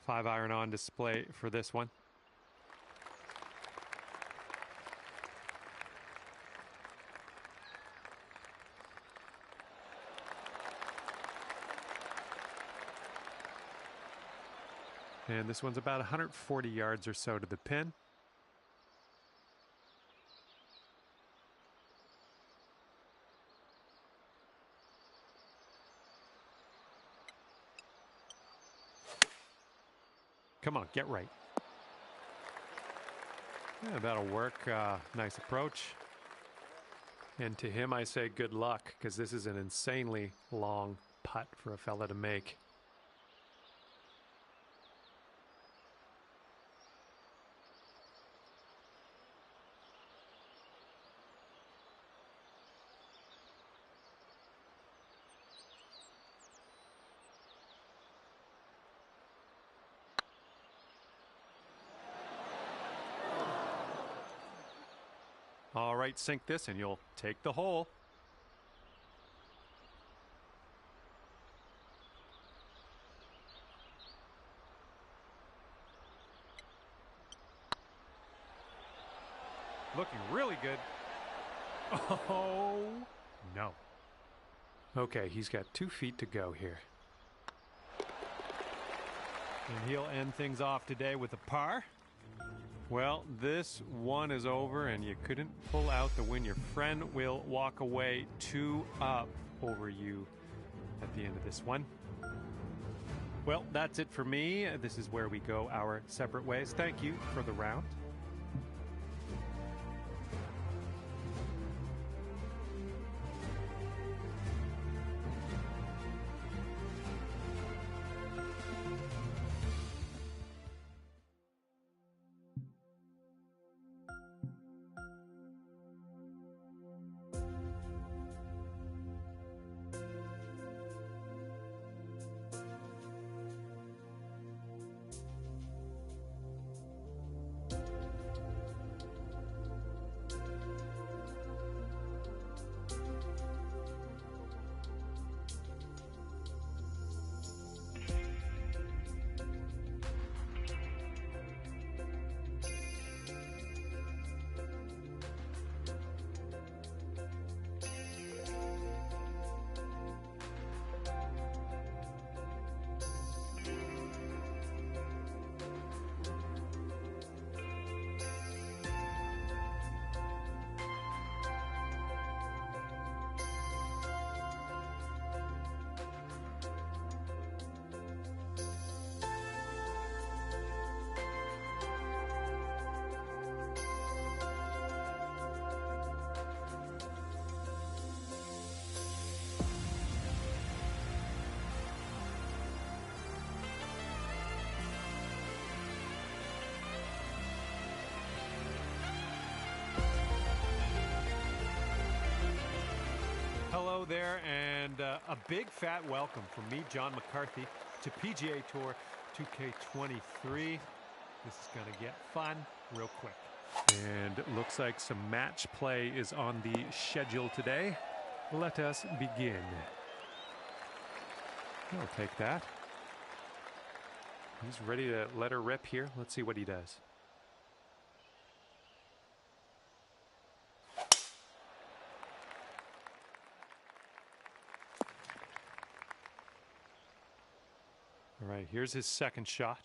Five iron on display for this one. And this one's about 140 yards or so to the pin. Come on, get right. Yeah, that'll work. Nice approach. And to him, I say good luck, because this is an insanely long putt for a fella to make. All right, sink this and you'll take the hole. Looking really good. Oh, no. Okay, he's got 2 feet to go here. And he'll end things off today with a par. Well, this one is over and you couldn't pull out the win. Your friend will walk away 2 up over you at the end of this one. Well, that's it for me. This is where we go our separate ways. Thank you for the round. Hello there, and a big fat welcome from me, John McCarthy, to PGA Tour 2K23. This is going to get fun real quick. And it looks like some match play is on the schedule today. Let us begin. I'll take that. He's ready to let her rip here. Let's see what he does. All right, here's his second shot.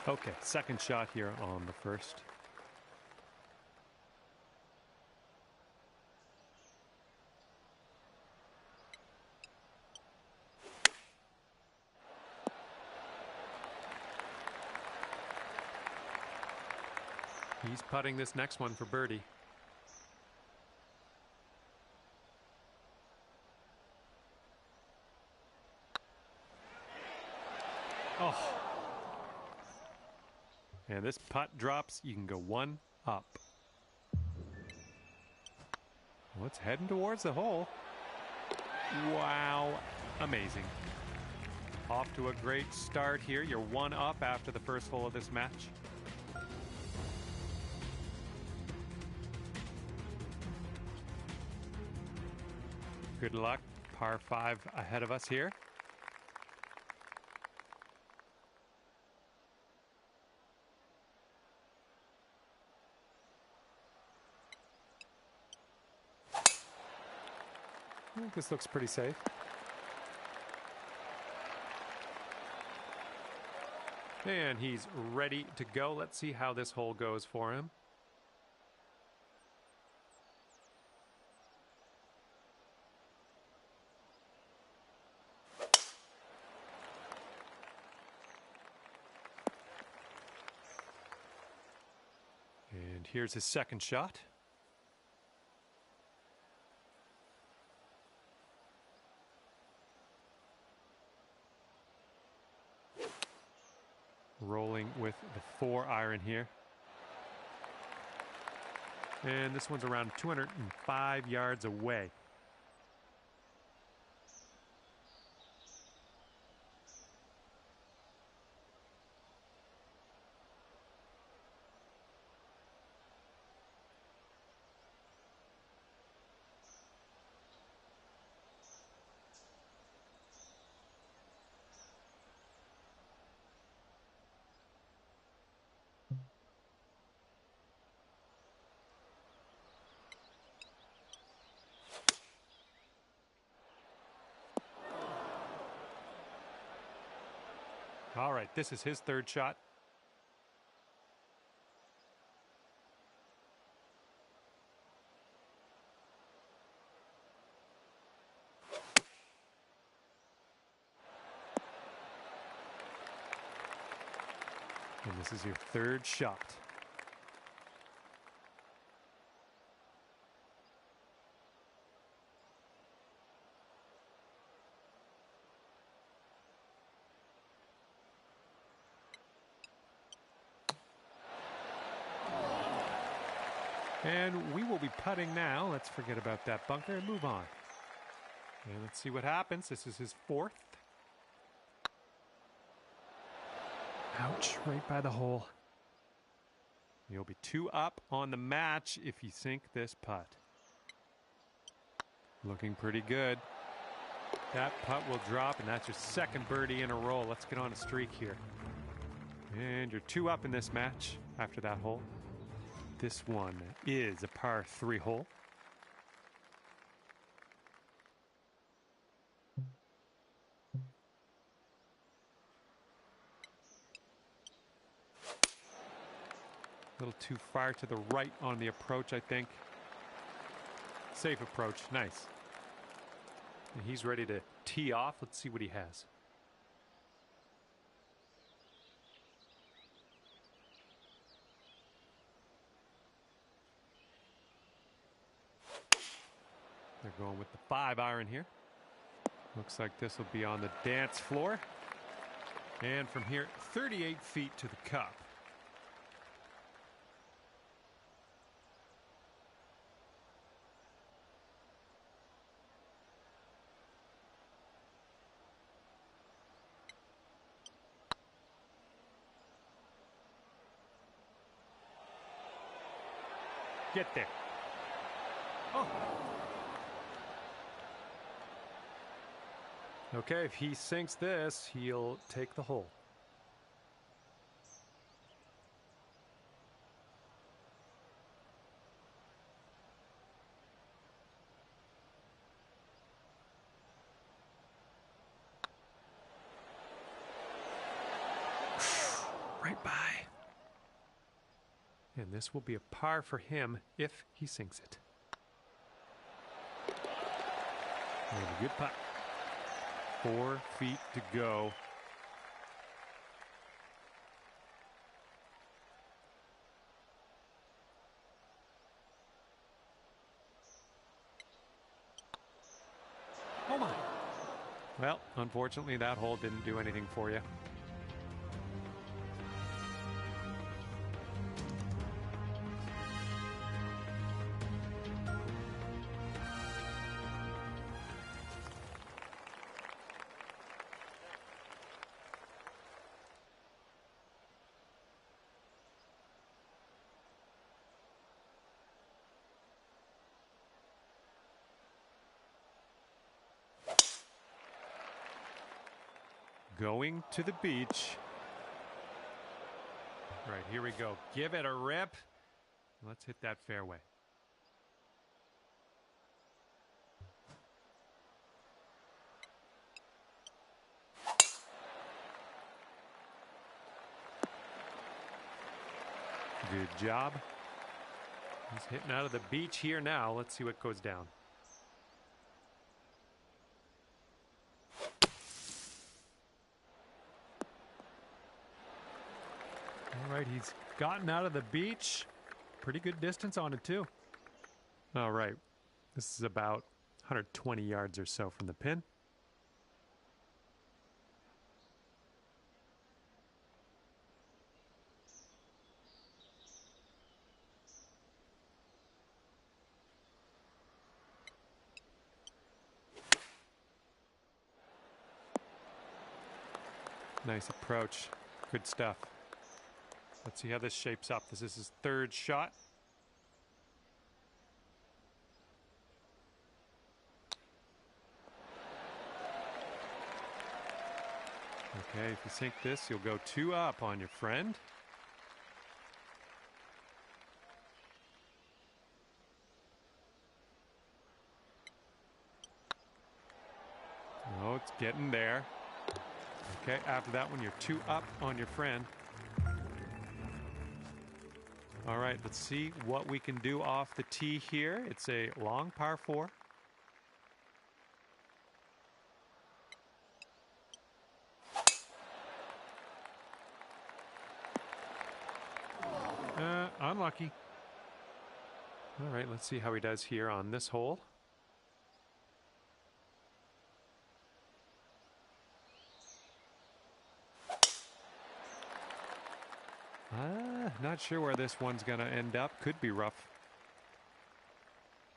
Okay, second shot here on the first. He's putting this next one for birdie. Oh. And this putt drops. You can go one up. Well, it's heading towards the hole. Wow. Amazing. Off to a great start here. You're one up after the first hole of this match. Good luck. Par 5 ahead of us here. I think this looks pretty safe. And he's ready to go. Let's see how this hole goes for him. And here's his second shot. Rolling with the 4-iron here. And this one's around 205 yards away. All right, this is his third shot. And this is your third shot. And we will be putting now. Let's forget about that bunker and move on. And let's see what happens. This is his fourth. Ouch, right by the hole. You'll be 2 up on the match if you sink this putt. Looking pretty good. That putt will drop, and that's your second birdie in a row. Let's get on a streak here. And you're 2 up in this match after that hole. This one is a par 3 hole. A little too far to the right on the approach, I think. Safe approach. Nice. And he's ready to tee off. Let's see what he has. They're going with the 5-iron here. Looks like this will be on the dance floor. And from here, 38 feet to the cup. Get there. Oh. Okay, if he sinks this, he'll take the hole. Right by. And this will be a par for him if he sinks it. And a good putt. 4 feet to go. Oh my. Well, unfortunately, that hole didn't do anything for you. Going to the beach. Right, here we go. Give it a rip. Let's hit that fairway. Good job. He's hitting out of the beach here now. Let's see what goes down. All right, he's gotten out of the beach. Pretty good distance on it, too. All right, this is about 120 yards or so from the pin. Nice approach. Good stuff. Let's see how this shapes up. This is his third shot. Okay, if you sink this, you'll go 2 up on your friend. Oh, it's getting there. Okay, after that one, you're 2 up on your friend. All right, let's see what we can do off the tee here. It's a long par 4. Unlucky. All right, let's see how he does here on this hole. Not sure where this one's going to end up. Could be rough.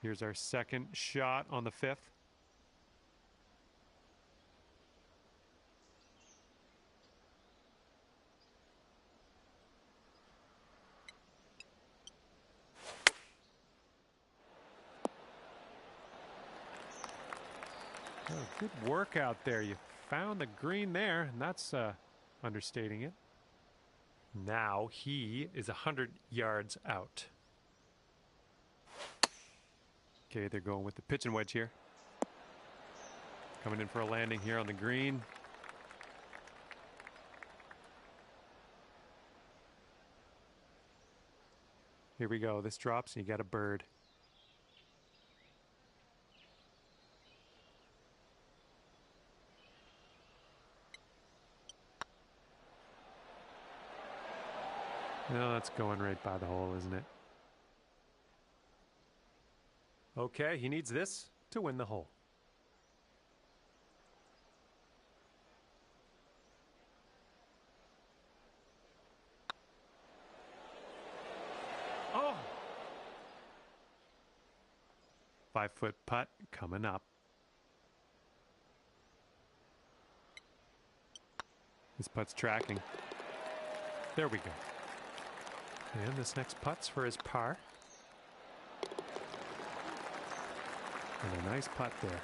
Here's our second shot on the 5th. Oh, good work out there. You found the green there, and that's understating it. Now he is 100 yards out. Okay, they're going with the pitch and wedge here. Coming in for a landing here on the green. Here we go. This drops and you got a bird. No, that's going right by the hole, isn't it? Okay, he needs this to win the hole. Oh! 5-foot putt coming up. This putt's tracking. There we go. And this next putt's for his par. And a nice putt there.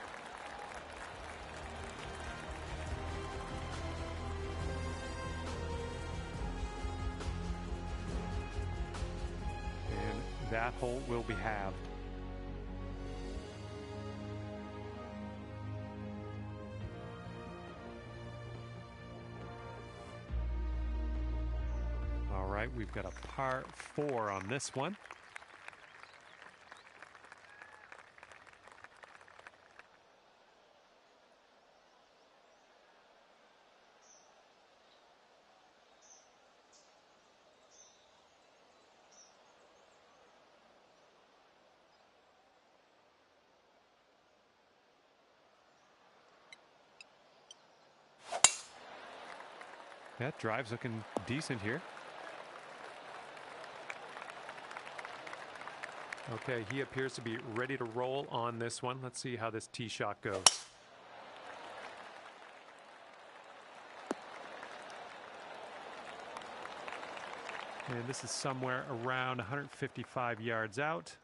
And that hole will be halved. All right, we've got a par 4 on this one. That drive's looking decent here. Okay, he appears to be ready to roll on this one. Let's see how this tee shot goes. And this is somewhere around 155 yards out.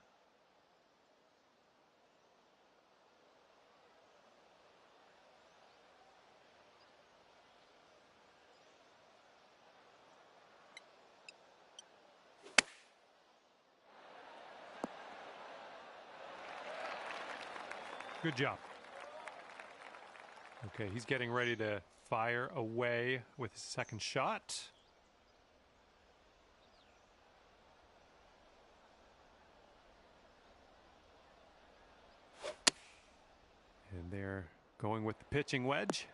Good job. Okay, he's getting ready to fire away with his second shot. And they're going with the pitching wedge.